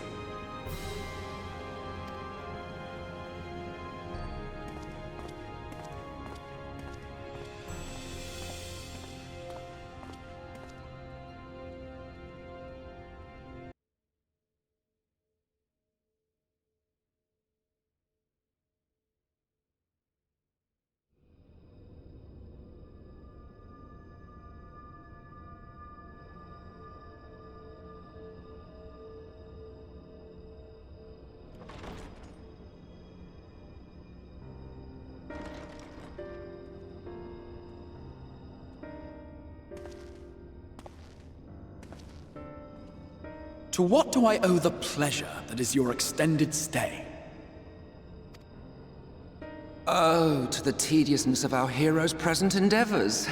To what do I owe the pleasure that is your extended stay? Oh, to the tediousness of our hero's present endeavors.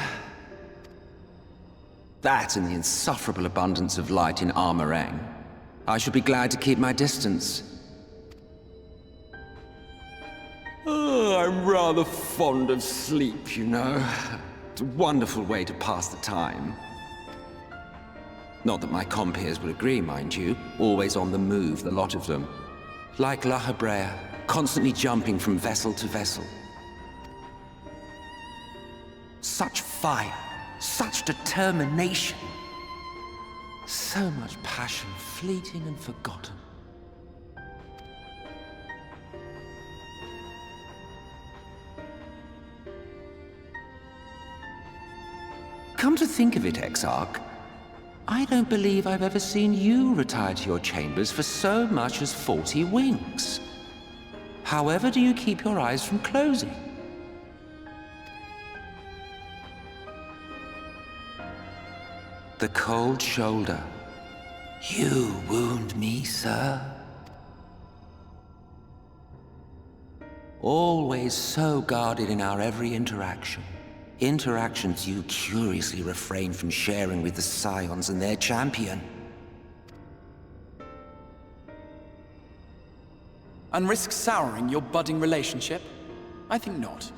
That and the insufferable abundance of light in Armoreng. I should be glad to keep my distance. Oh, I'm rather fond of sleep, you know. It's a wonderful way to pass the time. Not that my compeers would agree, mind you. Always on the move, the lot of them. Like La Hebrea, constantly jumping from vessel to vessel. Such fire, such determination. So much passion fleeting and forgotten. Come to think of it, Exarch, I don't believe I've ever seen you retire to your chambers for so much as 40 winks. However do you keep your eyes from closing? The cold shoulder. You wound me, sir. Always so guarded in our every interaction. Interactions you curiously refrain from sharing with the Scions and their champion. And risk souring your budding relationship? I think not.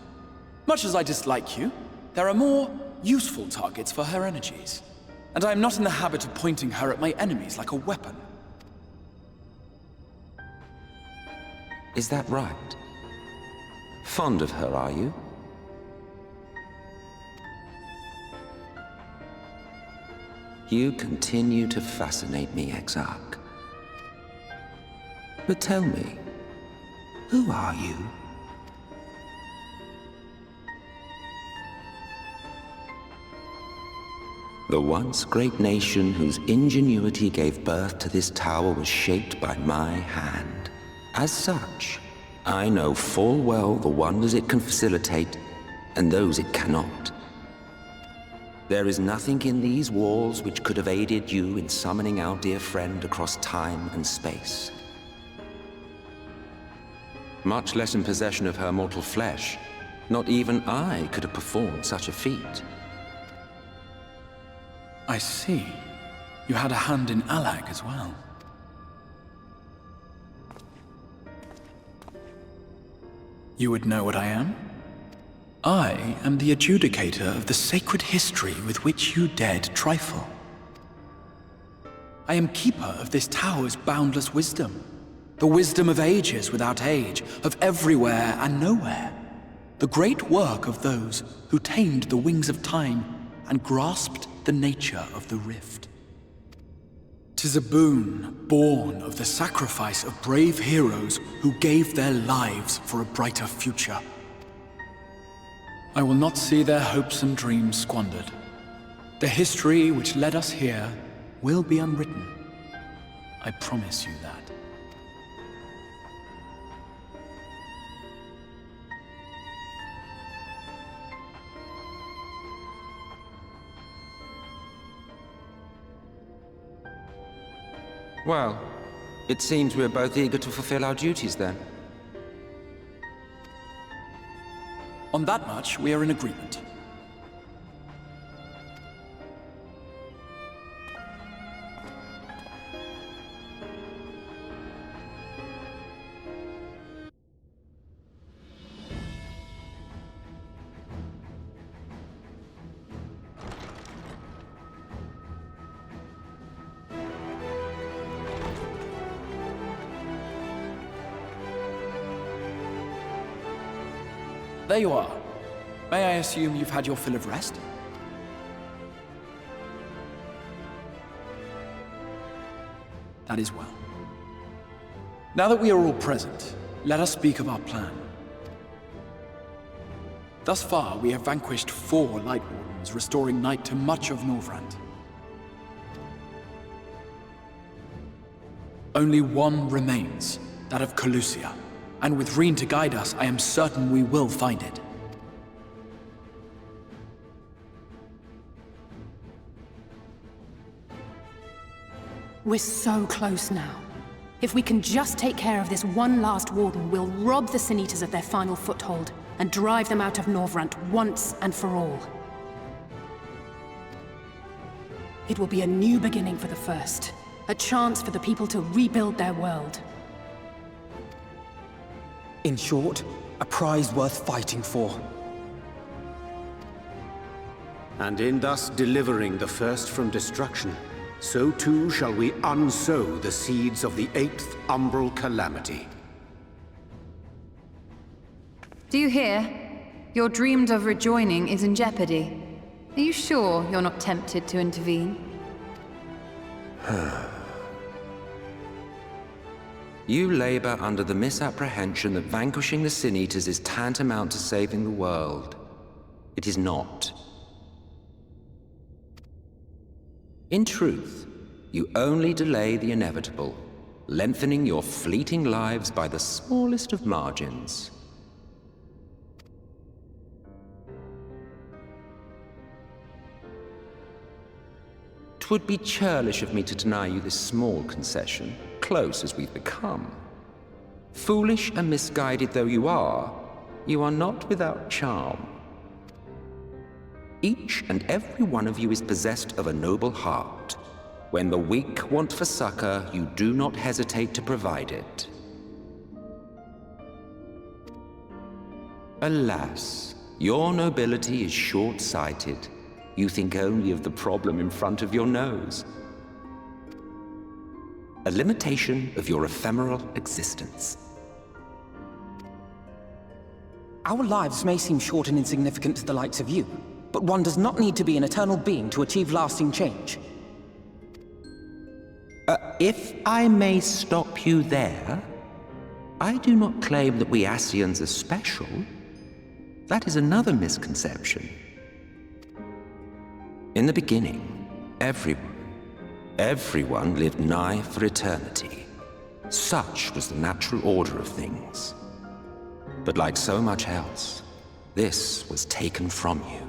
Much as I dislike you, there are more useful targets for her energies. And I am not in the habit of pointing her at my enemies like a weapon. Is that right? Fond of her, are you? You continue to fascinate me, Exarch. But tell me, who are you? The once great nation whose ingenuity gave birth to this tower was shaped by my hand. As such, I know full well the wonders it can facilitate and those it cannot. There is nothing in these walls which could have aided you in summoning our dear friend across time and space. Much less in possession of her mortal flesh, not even I could have performed such a feat. I see. You had a hand in Alag as well. You would know what I am? I am the adjudicator of the sacred history with which you dared trifle. I am keeper of this tower's boundless wisdom. The wisdom of ages without age, of everywhere and nowhere. The great work of those who tamed the wings of time and grasped the nature of the rift. 'Tis a boon born of the sacrifice of brave heroes who gave their lives for a brighter future. I will not see their hopes and dreams squandered. The history which led us here will be unwritten. I promise you that. Well, it seems we're both eager to fulfill our duties then. On that much, we are in agreement. There you are. May I assume you've had your fill of rest? That is well. Now that we are all present, let us speak of our plan. Thus far, we have vanquished 4 Light Wardens, restoring night to much of Norvrand. Only one remains, that of Calusia. And with Reen to guide us, I am certain we will find it. We're so close now. If we can just take care of this one last warden, we'll rob the Sin Eaters of their final foothold and drive them out of Norvrant once and for all. It will be a new beginning for the First, a chance for the people to rebuild their world. In short, a prize worth fighting for. And in thus delivering the First from destruction, so too shall we unsow the seeds of the 8th umbral calamity. Do you hear? Your dreamed of rejoining is in jeopardy. Are you sure you're not tempted to intervene? You labor under the misapprehension that vanquishing the Sin Eaters is tantamount to saving the world. It is not. In truth, you only delay the inevitable, lengthening your fleeting lives by the smallest of margins. 'Twould be churlish of me to deny you this small concession, close as we've become. Foolish and misguided though you are not without charm. Each and every one of you is possessed of a noble heart. When the weak want for succor, you do not hesitate to provide it. Alas, your nobility is short-sighted. You think only of the problem in front of your nose. A limitation of your ephemeral existence. Our lives may seem short and insignificant to the likes of you, but one does not need to be an eternal being to achieve lasting change. if I may stop you there, I do not claim that we Ascians are special. That is another misconception. In the beginning, everyone lived nigh for eternity. Such was the natural order of things. But like so much else, this was taken from you.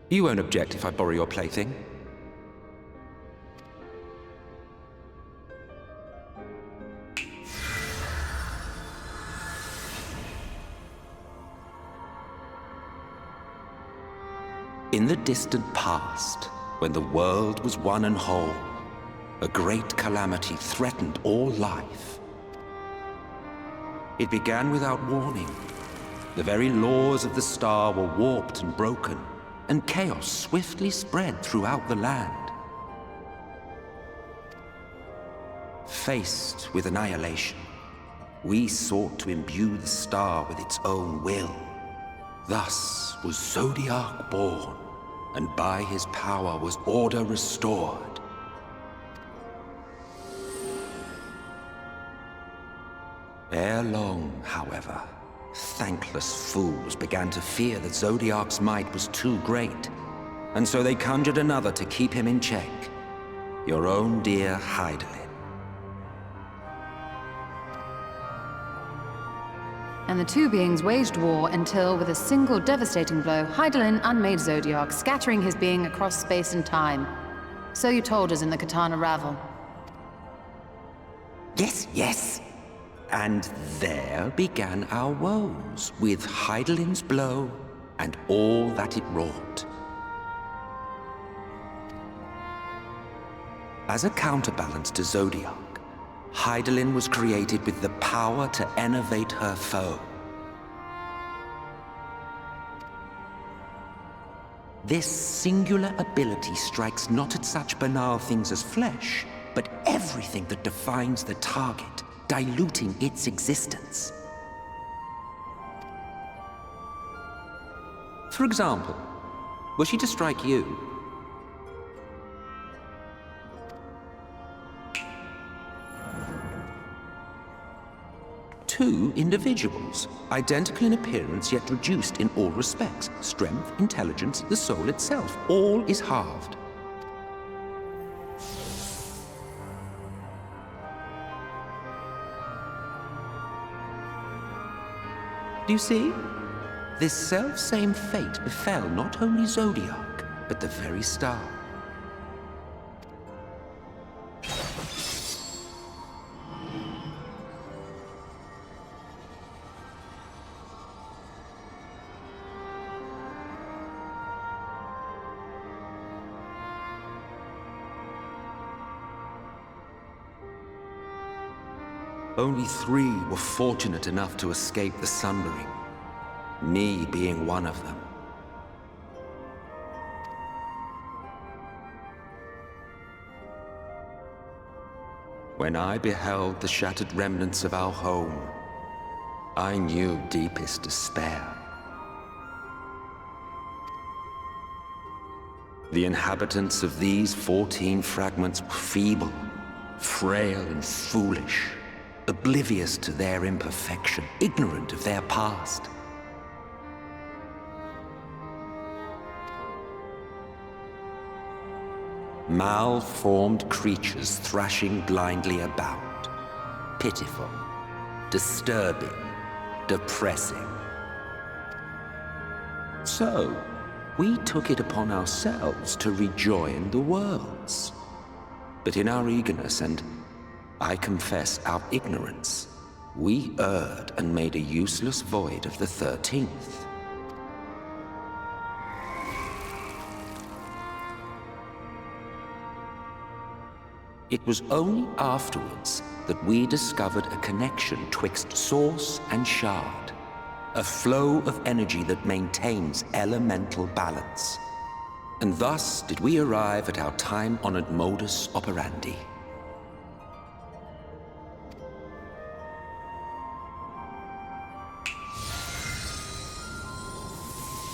You won't object if I borrow your plaything? In the distant past, when the world was one and whole, a great calamity threatened all life. It began without warning. The very laws of the star were warped and broken, and chaos swiftly spread throughout the land. Faced with annihilation, we sought to imbue the star with its own will. Thus was Zodiac born, and by his power was order restored. Ere long, however, thankless fools began to fear that Zodiac's might was too great, and so they conjured another to keep him in check. Your own dear Hydaelyn. And the two beings waged war until, with a single devastating blow, Hydaelyn unmade Zodiac, scattering his being across space and time. So you told us in the Katana Ravel. Yes, yes. And there began our woes, with Hydaelyn's blow and all that it wrought. As a counterbalance to Zodiac, Hydaelyn was created with the power to enervate her foe. This singular ability strikes not at such banal things as flesh, but everything that defines the target, diluting its existence. For example, were she to strike you, two individuals, identical in appearance yet reduced in all respects. Strength, intelligence, the soul itself, all is halved. Do you see? This self-same fate befell not only Zodiac, but the very star. Only 3 were fortunate enough to escape the sundering, me being one of them. When I beheld the shattered remnants of our home, I knew deepest despair. The inhabitants of these 14 fragments were feeble, frail and foolish, oblivious to their imperfection, ignorant of their past. Malformed creatures thrashing blindly about. Pitiful, disturbing, depressing. So, we took it upon ourselves to rejoin the worlds. But in our eagerness and, I confess, our ignorance, we erred and made a useless void of the 13th. It was only afterwards that we discovered a connection twixt source and shard, a flow of energy that maintains elemental balance. And thus did we arrive at our time-honored modus operandi.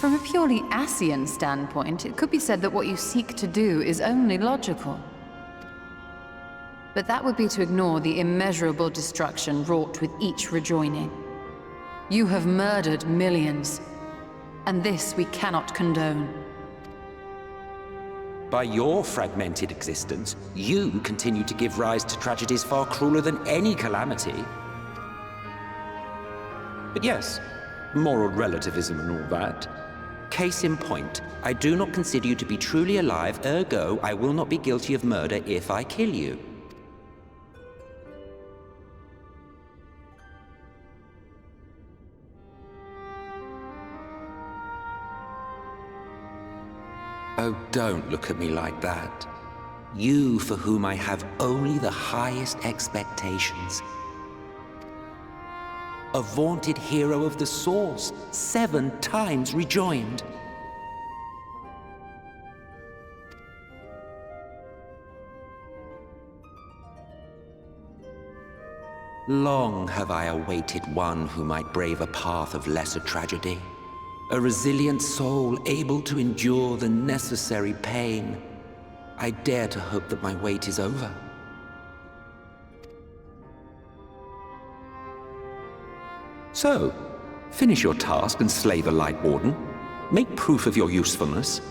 From a purely Ascian standpoint, it could be said that what you seek to do is only logical. But that would be to ignore the immeasurable destruction wrought with each rejoining. You have murdered millions, and this we cannot condone. By your fragmented existence, you continue to give rise to tragedies far crueler than any calamity. But yes, moral relativism and all that. Case in point, I do not consider you to be truly alive, ergo, I will not be guilty of murder if I kill you. Oh, don't look at me like that. You for whom I have only the highest expectations. A vaunted hero of the Source, 7 times rejoined. Long have I awaited one who might brave a path of lesser tragedy. A resilient soul able to endure the necessary pain. I dare to hope that my wait is over. So, finish your task and slay the Light Warden. Make proof of your usefulness,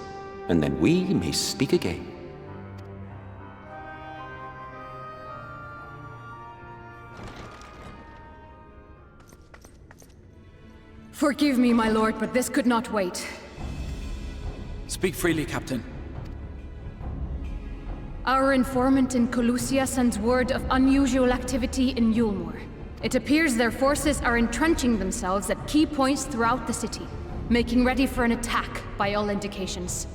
and then we may speak again. Forgive me, my lord, but this could not wait. Speak freely, Captain. Our informant in Colusia sends word of unusual activity in Eulmore. It appears their forces are entrenching themselves at key points throughout the city, making ready for an attack by all indications.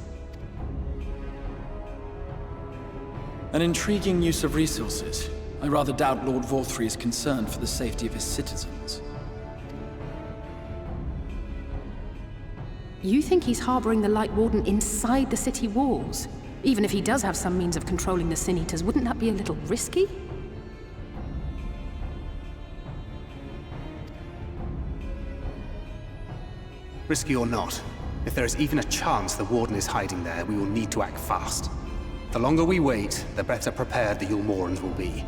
An intriguing use of resources. I rather doubt Lord Vorthry is concerned for the safety of his citizens. You think he's harboring the Light Warden inside the city walls? Even if he does have some means of controlling the Sin Eaters, wouldn't that be a little risky? Risky or not, if there is even a chance the Warden is hiding there, we will need to act fast. The longer we wait, the better prepared the Eulmorans will be.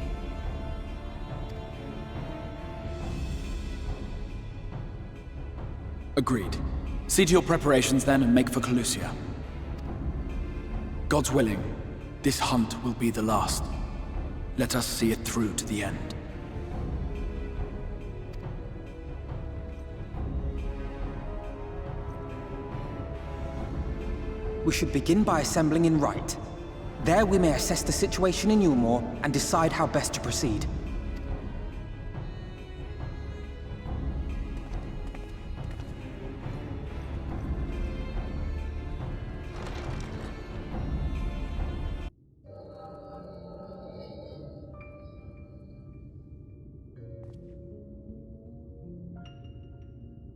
Agreed. See to your preparations then and make for Colusia. God's willing, this hunt will be the last. Let us see it through to the end. We should begin by assembling in Rite. There we may assess the situation in Eulmore and decide how best to proceed.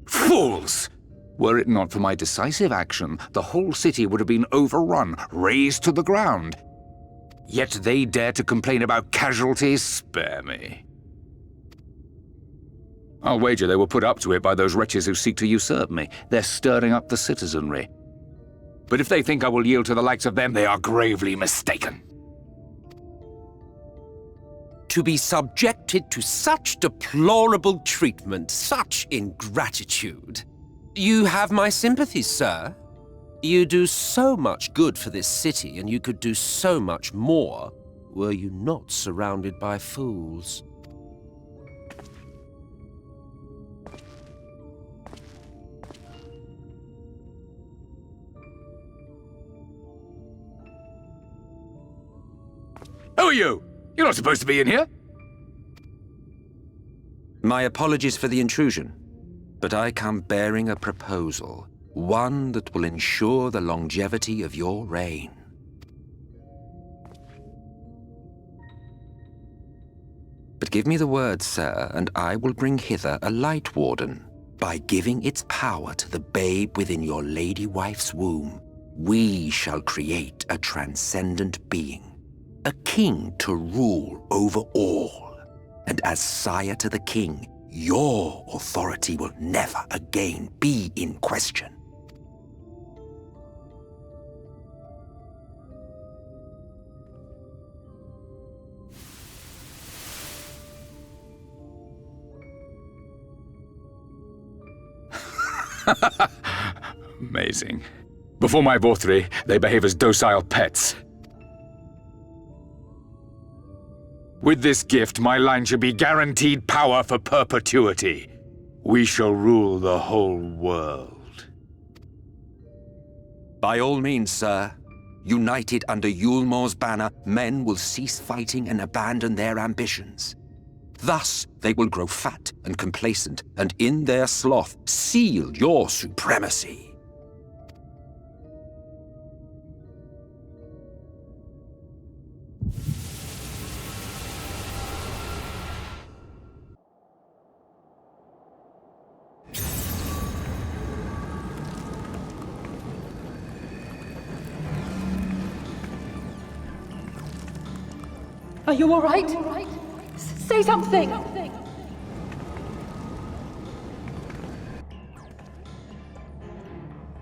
Fools! Were it not for my decisive action, the whole city would have been overrun, razed to the ground. Yet they dare to complain about casualties? Spare me. I'll wager they were put up to it by those wretches who seek to usurp me. They're stirring up the citizenry. But if they think I will yield to the likes of them, they are gravely mistaken. To be subjected to such deplorable treatment, such ingratitude. You have my sympathies, sir. You do so much good for this city, and you could do so much more were you not surrounded by fools. Who are you? You're not supposed to be in here. My apologies for the intrusion, but I come bearing a proposal, one that will ensure the longevity of your reign. But give me the word, sir, and I will bring hither a Light Warden. By giving its power to the babe within your lady wife's womb, we shall create a transcendent being. A king to rule over all. And as sire to the king, your authority will never again be in question. Amazing. Before my Vothri, they behave as docile pets. With this gift, my line shall be guaranteed power for perpetuity. We shall rule the whole world. By all means, sir. United under Eulmore's banner, men will cease fighting and abandon their ambitions. Thus, they will grow fat and complacent, and in their sloth, seal your supremacy. Are you all right? Say something!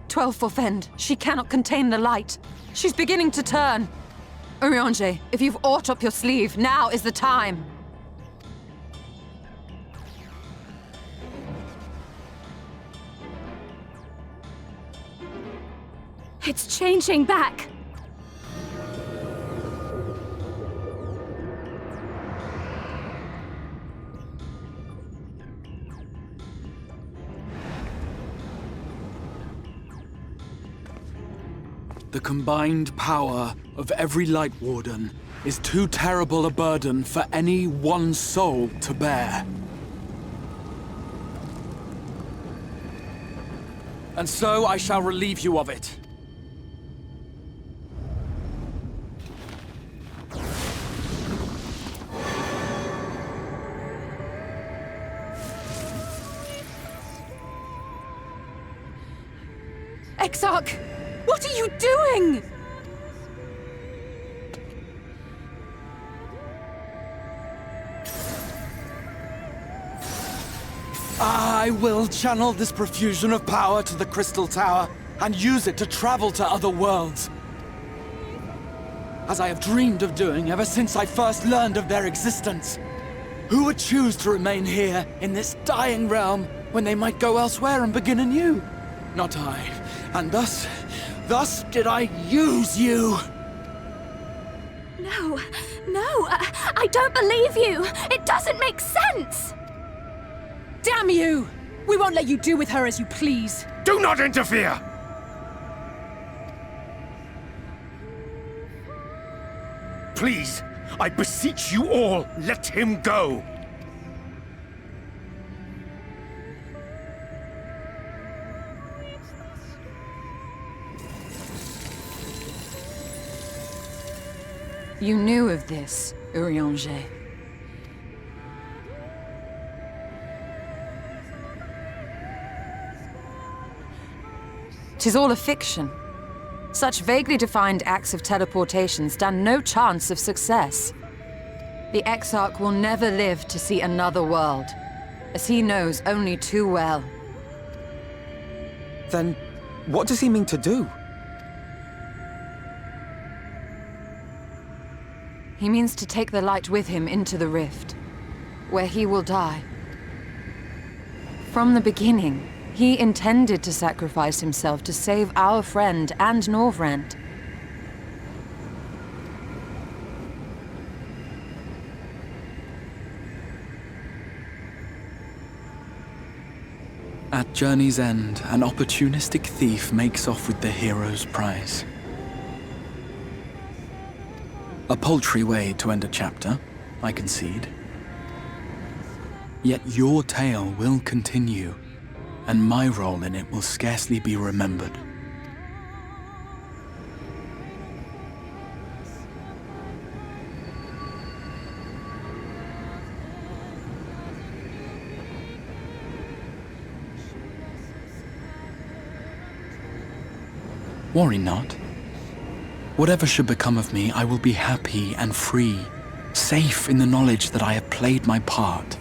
12 for Fend. She cannot contain the light. She's beginning to turn. Urianger, if you've aught up your sleeve, now is the time. It's changing back. The combined power of every Light Warden is too terrible a burden for any one soul to bear. And so I shall relieve you of it. Exarch! What are you doing? I will channel this profusion of power to the Crystal Tower and use it to travel to other worlds. As I have dreamed of doing ever since I first learned of their existence. Who would choose to remain here in this dying realm when they might go elsewhere and begin anew? Not I. And thus did I use you. No, I don't believe you. It doesn't make sense. Damn you! We won't let you do with her as you please. Do not interfere! Please, I beseech you all, let him go! You knew of this, Urianger. 'Tis all a fiction. Such vaguely defined acts of teleportation stand no chance of success. The Exarch will never live to see another world, as he knows only too well. Then, what does he mean to do? He means to take the light with him into the rift, where he will die. From the beginning, he intended to sacrifice himself to save our friend and Norvrent. At journey's end, an opportunistic thief makes off with the hero's prize. A paltry way to end a chapter, I concede. Yet your tale will continue, and my role in it will scarcely be remembered. Worry not. Whatever should become of me, I will be happy and free, safe in the knowledge that I have played my part.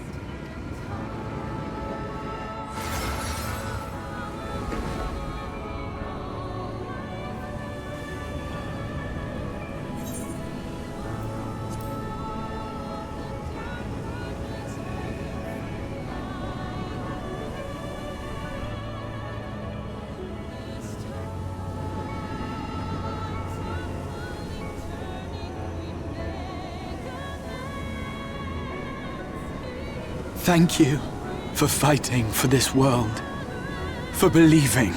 Thank you for fighting for this world, for believing.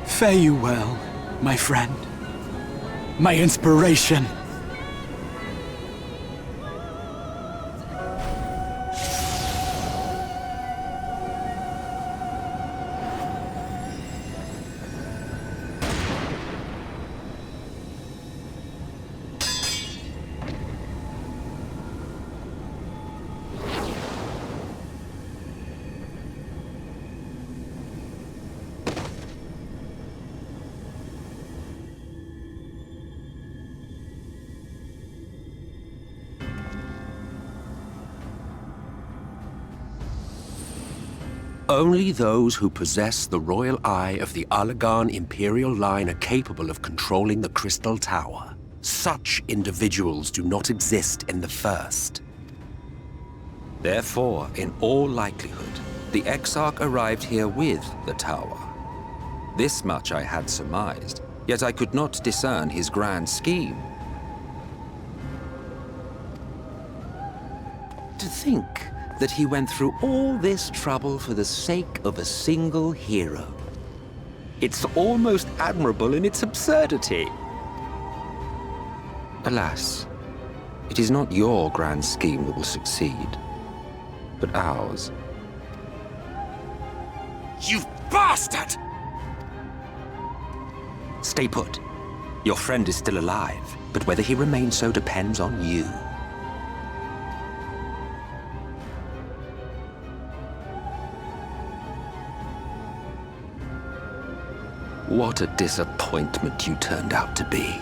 Fare you well, my friend, my inspiration. Only those who possess the royal eye of the Allagan Imperial line are capable of controlling the Crystal Tower. Such individuals do not exist in the First. Therefore, in all likelihood, the Exarch arrived here with the tower. This much I had surmised, yet I could not discern his grand scheme. To think that he went through all this trouble for the sake of a single hero. It's almost admirable in its absurdity. Alas, it is not your grand scheme that will succeed, but ours. You bastard! Stay put. Your friend is still alive, but whether he remains so depends on you. What a disappointment you turned out to be.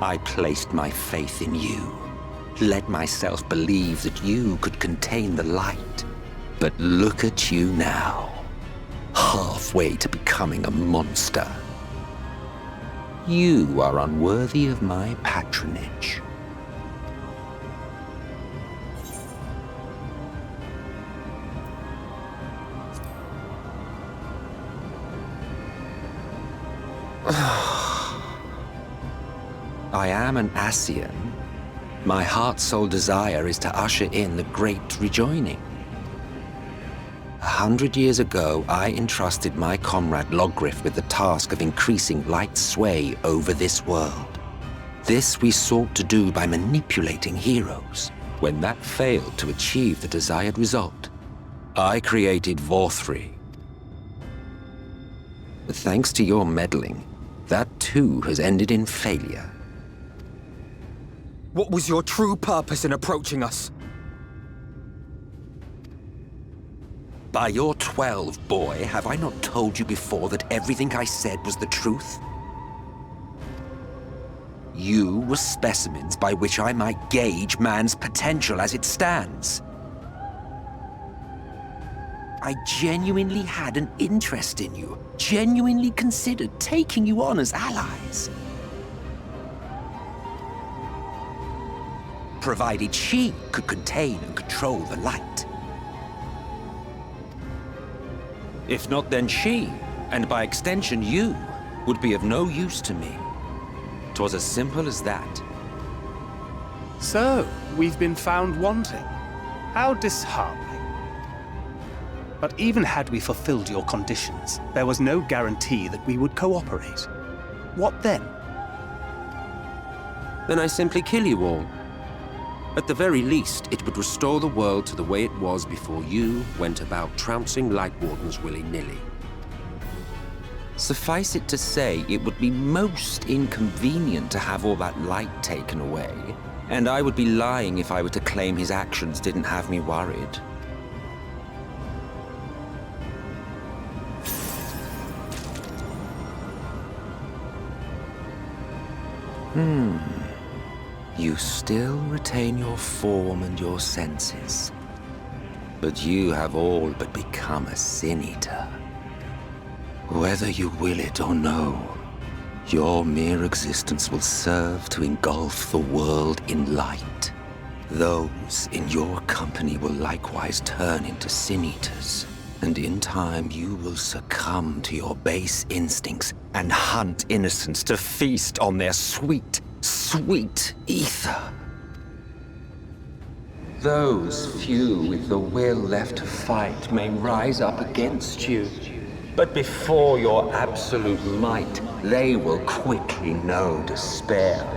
I placed my faith in you, let myself believe that you could contain the light. But look at you now, halfway to becoming a monster. You are unworthy of my patronage. I am an Ascian. My heart's sole desire is to usher in the Great Rejoining. 100 years ago, I entrusted my comrade Logriff with the task of increasing light's sway over this world. This we sought to do by manipulating heroes. When that failed to achieve the desired result, I created Vorthri. But thanks to your meddling, that too has ended in failure. What was your true purpose in approaching us? By your 12, boy, have I not told you before that everything I said was the truth? You were specimens by which I might gauge man's potential as it stands. I genuinely had an interest in you, genuinely considered taking you on as allies. Provided she could contain and control the light. If not, then she, and by extension you, would be of no use to me. 'Twas as simple as that. So, we've been found wanting. How disheartening. But even had we fulfilled your conditions, there was no guarantee that we would cooperate. What then? Then I simply kill you all. At the very least, it would restore the world to the way it was before you went about trouncing Light Wardens willy-nilly. Suffice it to say, it would be most inconvenient to have all that light taken away, and I would be lying if I were to claim his actions didn't have me worried. You still retain your form and your senses. But you have all but become a sin-eater. Whether you will it or no, your mere existence will serve to engulf the world in light. Those in your company will likewise turn into sin-eaters. And in time you will succumb to your base instincts and hunt innocents to feast on their sweet, sweet ether. Those few with the will left to fight may rise up against you, but before your absolute might, they will quickly know despair.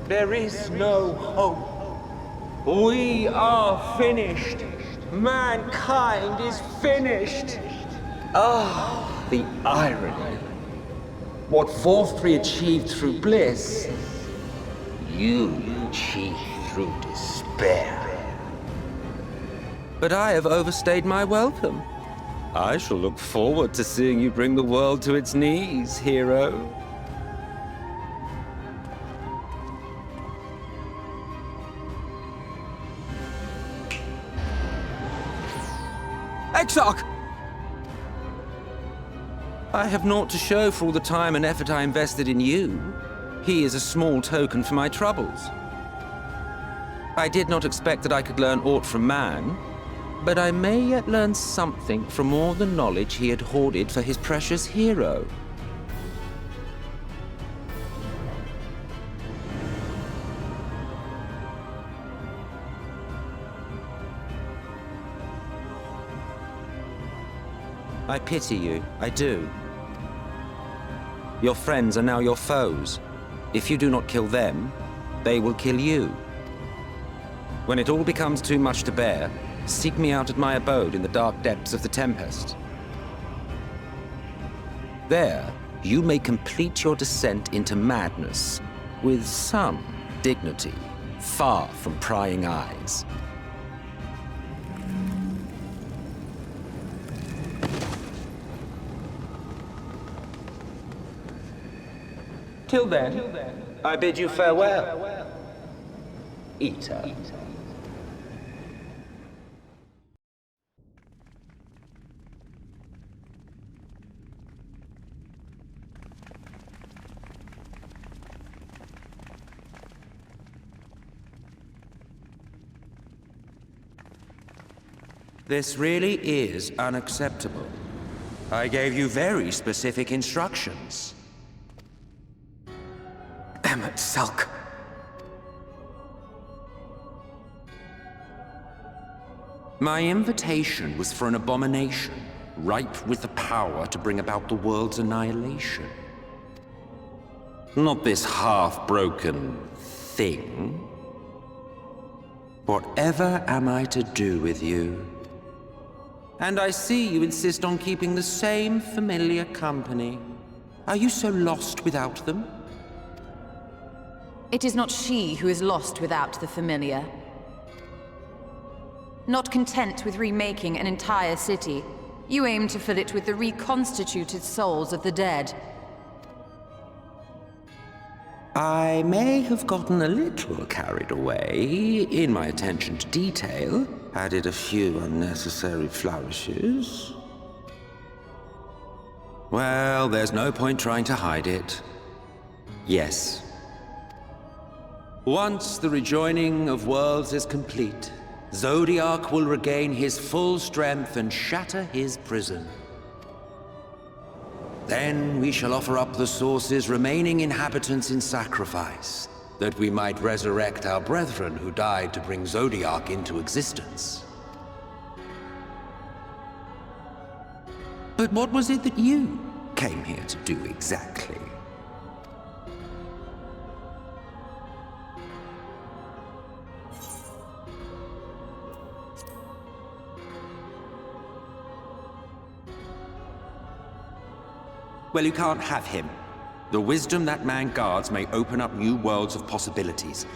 There is no hope. We are finished. Mankind is finished. Ah, the irony. What Vorthri achieved through bliss, you achieved through despair. But I have overstayed my welcome. I shall look forward to seeing you bring the world to its knees, hero. Exarch! I have naught to show for all the time and effort I invested in you. He is a small token for my troubles. I did not expect that I could learn aught from man, but I may yet learn something from all the knowledge he had hoarded for his precious hero. I pity you, I do. Your friends are now your foes. If you do not kill them, they will kill you. When it all becomes too much to bear, seek me out at my abode in the dark depths of the Tempest. There, you may complete your descent into madness with some dignity, far from prying eyes. Till then, I bid you farewell, Eater. This really is unacceptable. I gave you very specific instructions. Emet-Selch. My invitation was for an abomination, ripe with the power to bring about the world's annihilation. Not this half-broken thing. Whatever am I to do with you? And I see you insist on keeping the same familiar company. Are you so lost without them? It is not she who is lost without the familiar. Not content with remaking an entire city, you aim to fill it with the reconstituted souls of the dead. I may have gotten a little carried away in my attention to detail, added a few unnecessary flourishes. Well, there's no point trying to hide it. Yes. Once the rejoining of worlds is complete, Zodiac will regain his full strength and shatter his prison. Then we shall offer up the Source's remaining inhabitants in sacrifice, that we might resurrect our brethren who died to bring Zodiac into existence. But what was it that you came here to do exactly? Well, you can't have him. The wisdom that man guards may open up new worlds of possibilities.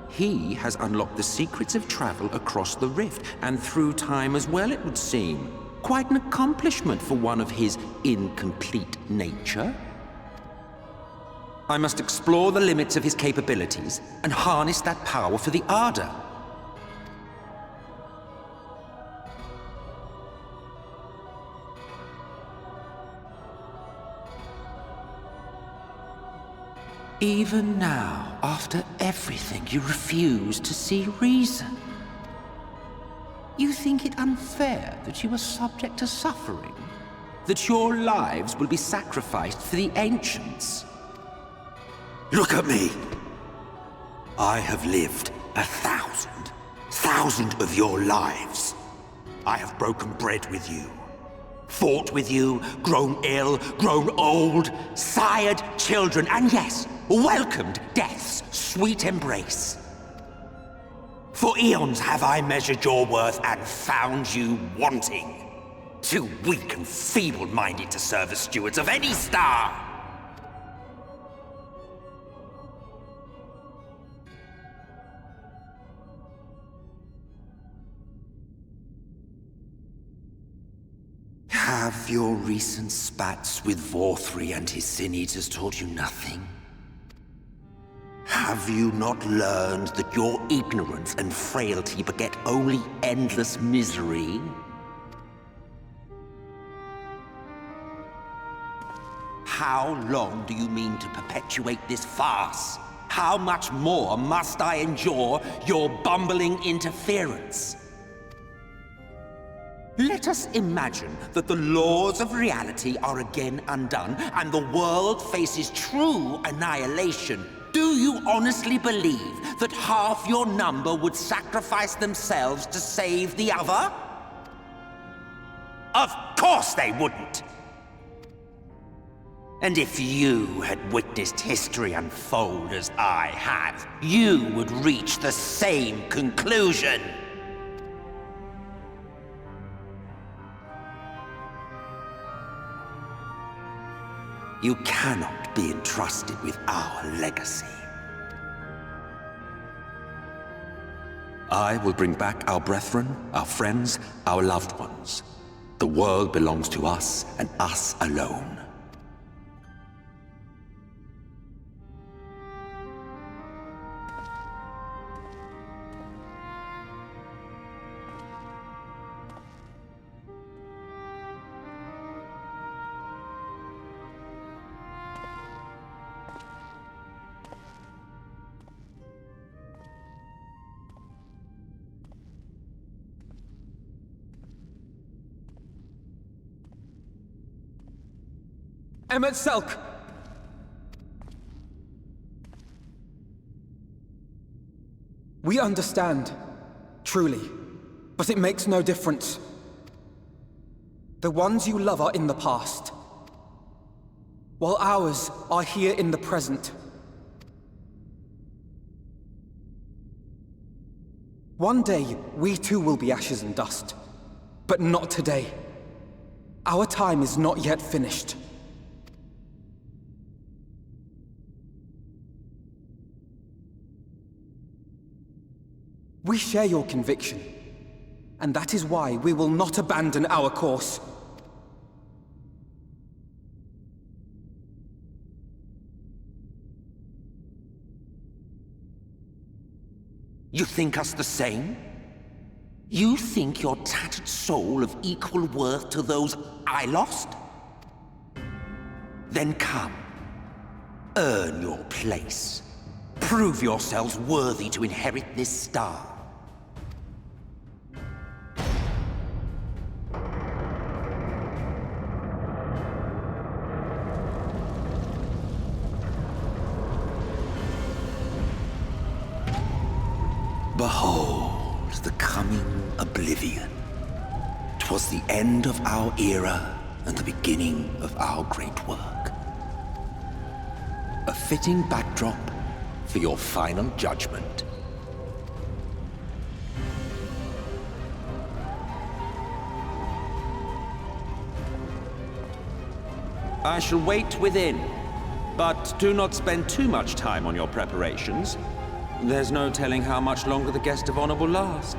He has unlocked the secrets of travel across the rift, and through time as well, it would seem. Quite an accomplishment for one of his incomplete nature. I must explore the limits of his capabilities and harness that power for the Ardor. Even now, after everything, you refuse to see reason. You think it unfair that you are subject to suffering? That your lives will be sacrificed for the Ancients? Look at me! I have lived 1,000 of your lives. I have broken bread with you, fought with you, grown ill, grown old, sired children, and yes, welcomed death's sweet embrace. For eons have I measured your worth and found you wanting. Too weak and feeble-minded to serve as stewards of any star. Have your recent spats with Vorthri and his Sin-Eaters taught you nothing? Have you not learned that your ignorance and frailty beget only endless misery? How long do you mean to perpetuate this farce? How much more must I endure your bumbling interference? Let us imagine that the laws of reality are again undone and the world faces true annihilation. Do you honestly believe that half your number would sacrifice themselves to save the other? Of course they wouldn't! And if you had witnessed history unfold as I have, you would reach the same conclusion. You cannot be entrusted with our legacy. I will bring back our brethren, our friends, our loved ones. The world belongs to us and us alone. Emet-Selch! We understand, truly, but it makes no difference. The ones you love are in the past, while ours are here in the present. One day, we too will be ashes and dust, but not today. Our time is not yet finished. We share your conviction, and that is why we will not abandon our course. You think us the same? You think your tattered soul of equal worth to those I lost? Then come. Earn your place. Prove yourselves worthy to inherit this star. Behold the coming oblivion. 'Twas the end of our era and the beginning of our great work. A fitting backdrop for your final judgment. I shall wait within, but do not spend too much time on your preparations. There's no telling how much longer the guest of honor will last.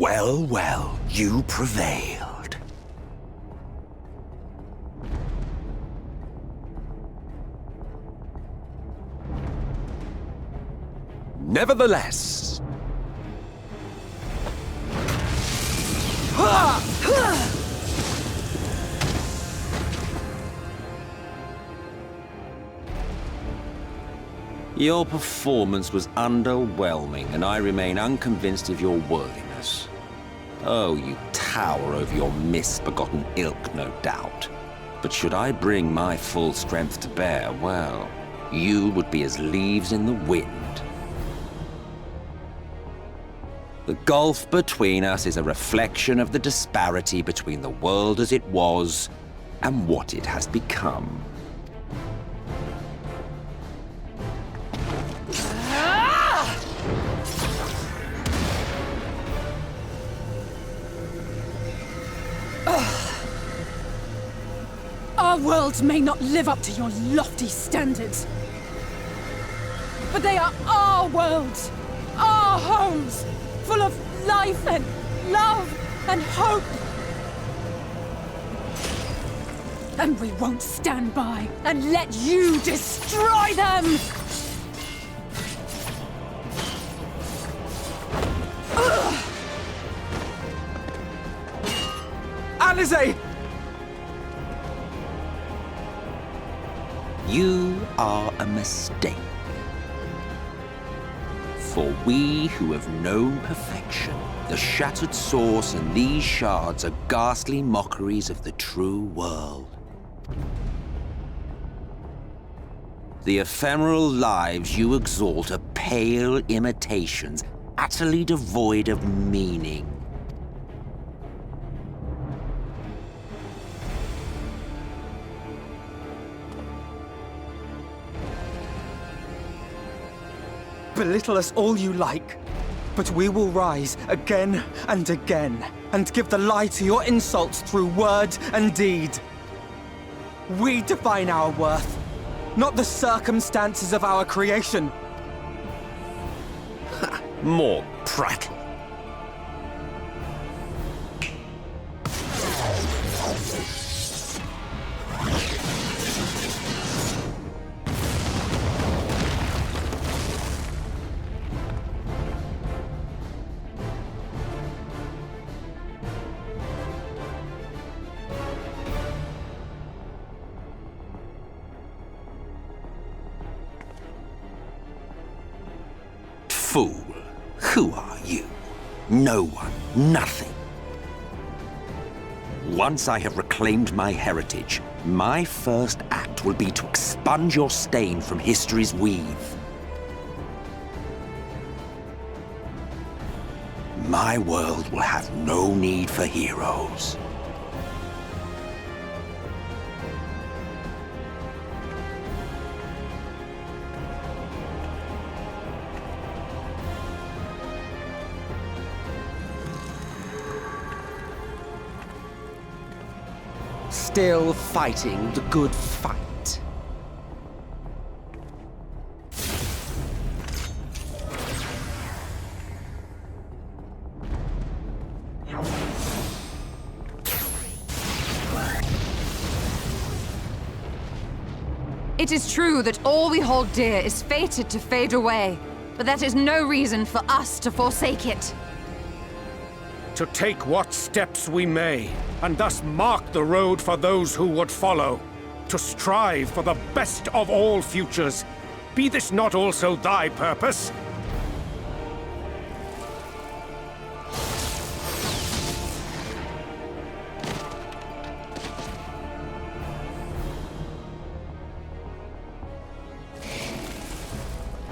Well, well, you prevailed. Nevertheless... Your performance was underwhelming, and I remain unconvinced of your worthiness. Oh, you tower over your misbegotten ilk, no doubt. But should I bring my full strength to bear, well, you would be as leaves in the wind. The gulf between us is a reflection of the disparity between the world as it was and what it has become. Our worlds may not live up to your lofty standards, but they are our worlds, our homes, full of life and love and hope. And we won't stand by and let you destroy them! Alize! You are a mistake. For we who have known perfection, the shattered source and these shards are ghastly mockeries of the true world. The ephemeral lives you exalt are pale imitations, utterly devoid of meaning. Belittle us all you like, but we will rise again and again, and give the lie to your insults through word and deed. We define our worth, not the circumstances of our creation. More prattle. Fool, who are you? No one, nothing. Once I have reclaimed my heritage, my first act will be to expunge your stain from history's weave. My world will have no need for heroes. Still fighting the good fight. It is true that all we hold dear is fated to fade away, but that is no reason for us to forsake it. To take what steps we may, and thus mark the road for those who would follow. To strive for the best of all futures. Be this not also thy purpose?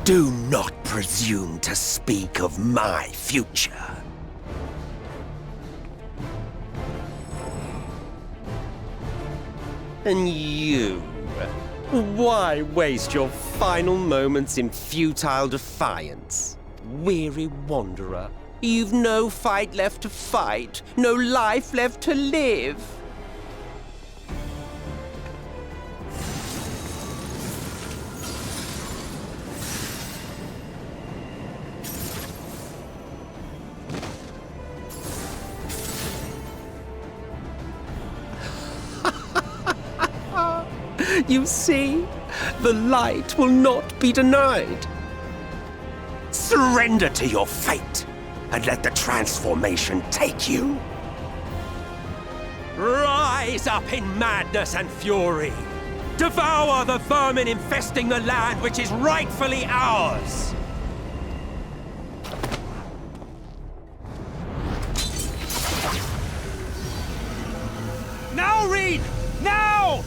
Do not presume to speak of my future. And you? Why waste your final moments in futile defiance? Weary wanderer, you've no fight left to fight, no life left to live. You see? The light will not be denied. Surrender to your fate, and let the transformation take you. Rise up in madness and fury. Devour the vermin infesting the land which is rightfully ours. Now, Reed! Now!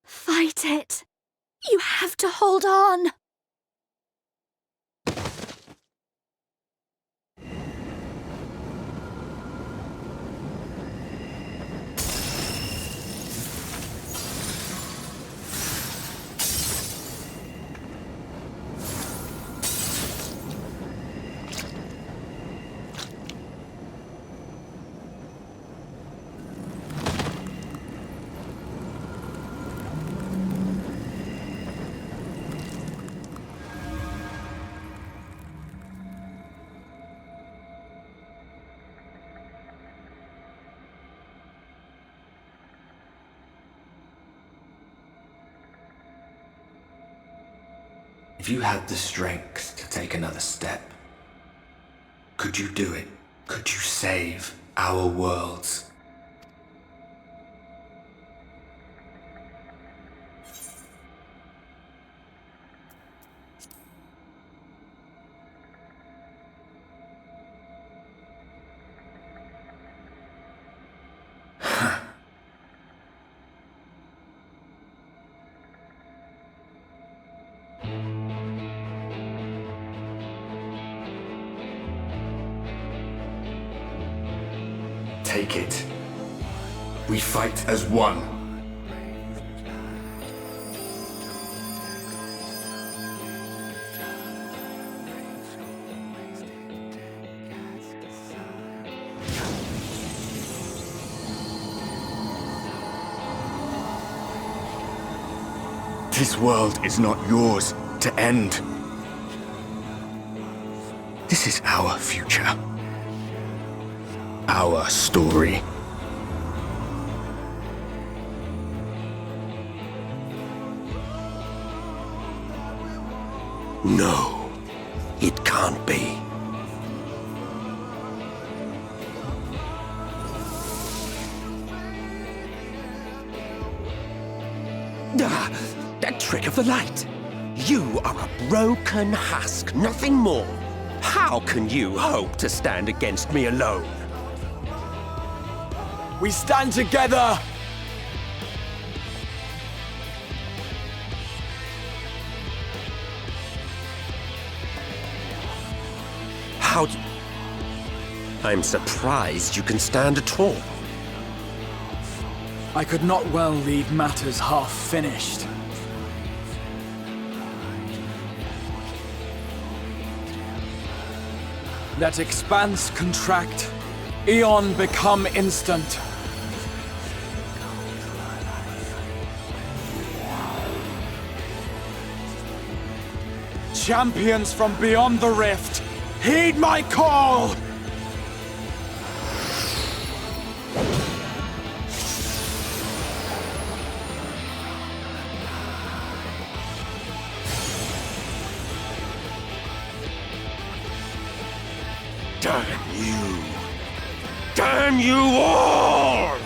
Fight it! You have to hold on! If you had the strength to take another step, could you do it? Could you save our worlds? Take it. We fight as one. This world is not yours to end. This is our future. Our story. No, it can't be. That trick of the light. You are a broken husk, nothing more. How can you hope to stand against me alone? We stand together! I'm surprised you can stand at all. I could not well leave matters half finished. Let expanse contract, eon become instant. Champions from beyond the rift, heed my call! Damn you! Damn you all!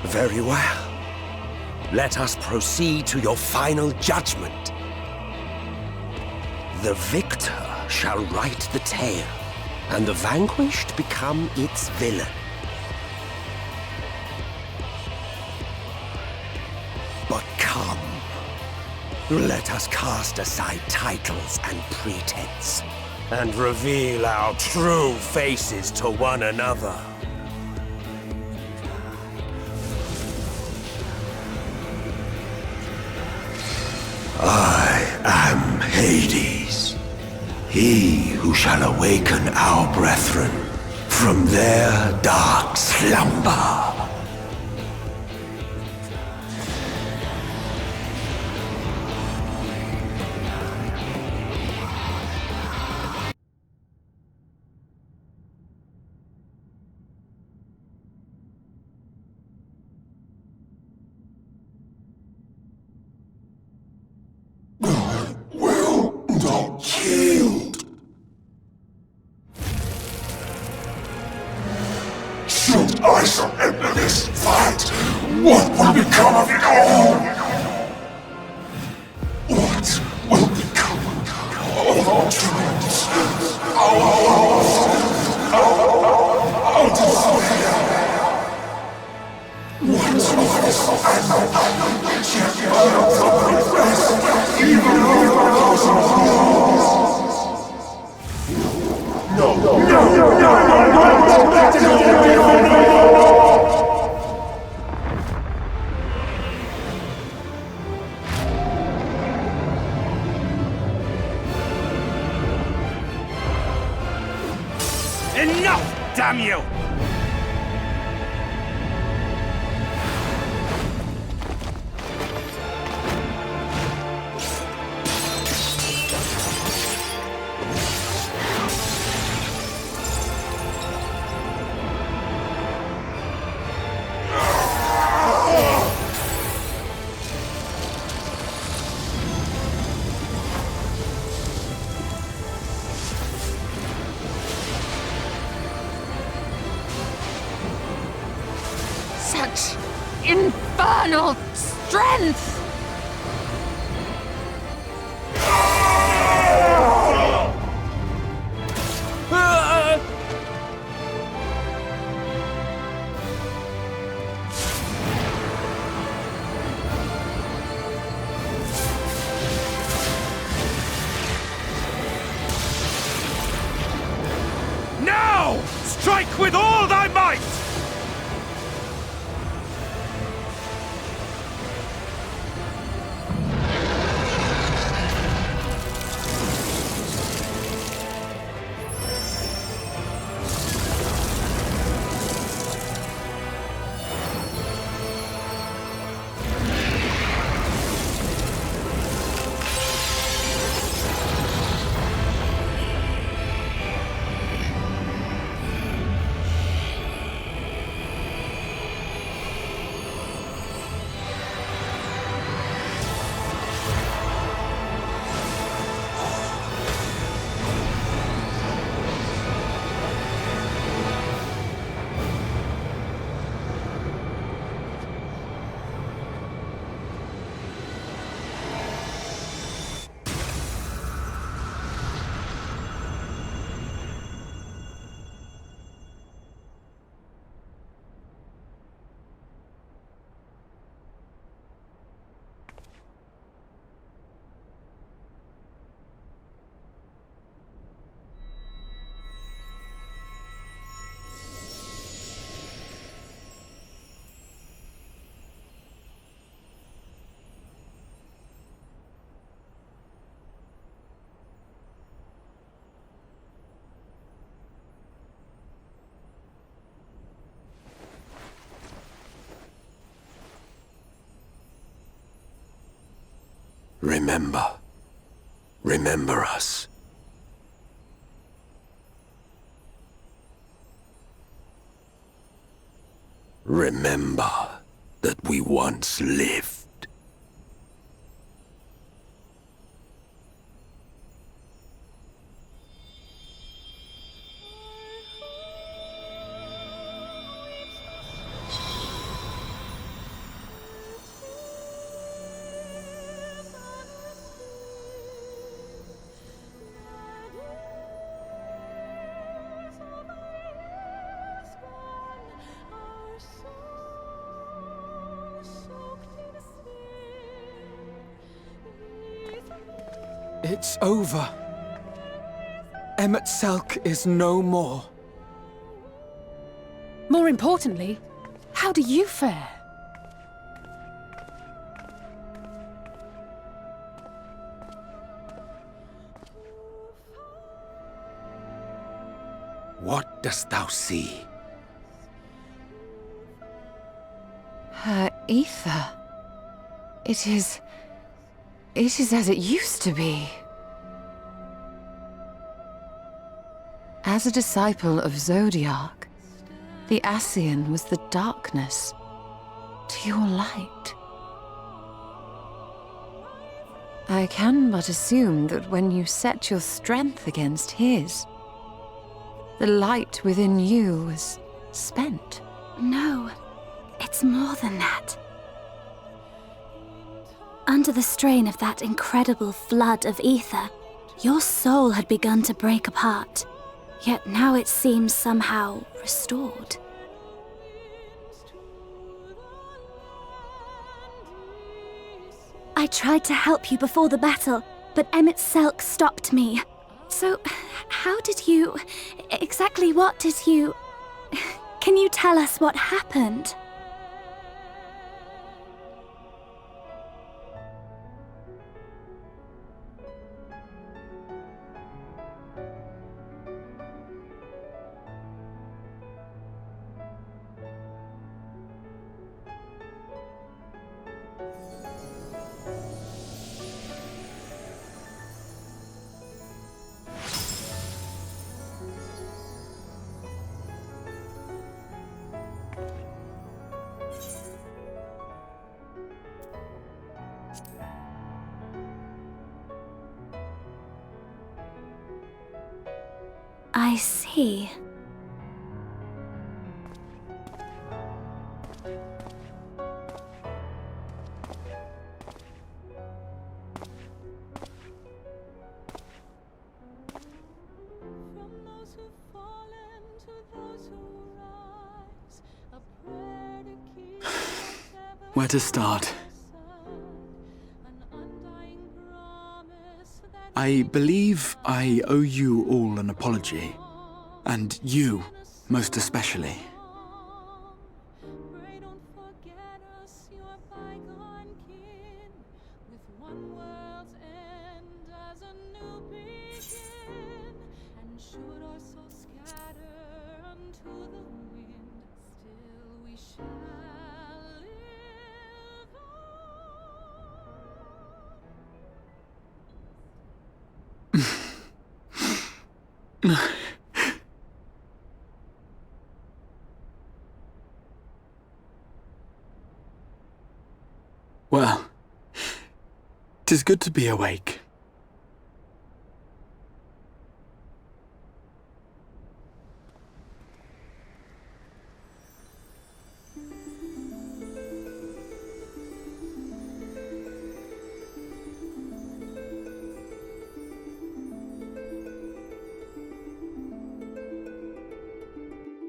Very well. Let us proceed to your final judgment. The victor shall write the tale, and the vanquished become its villain. But come, let us cast aside titles and pretense. and reveal our true faces to one another. I am Hades, he who shall awaken our brethren from their dark slumber. Should I surrender this fight, what will become of it all? What will become of our dreams? Our desire? What of this and even over 1,000 years? Enough, damn you! Such infernal strength! Now! Strike with all thy might! Remember. Remember us. Remember that we once lived. It's over. Emet-Selch is no more. More importantly, how do you fare? What dost thou see? Her ether. It is as it used to be. As a disciple of Zodiac, the Ascian was the darkness to your light. I can but assume that when you set your strength against his, the light within you was spent. No, it's more than that. Under the strain of that incredible flood of ether, your soul had begun to break apart. Yet now it seems somehow restored. I tried to help you before the battle, but Emet-Selch stopped me. So, how did you... exactly what did you... Can you tell us what happened? I see. Where to start? I believe I owe you all an apology. And you, most especially. Well, 'tis good to be awake.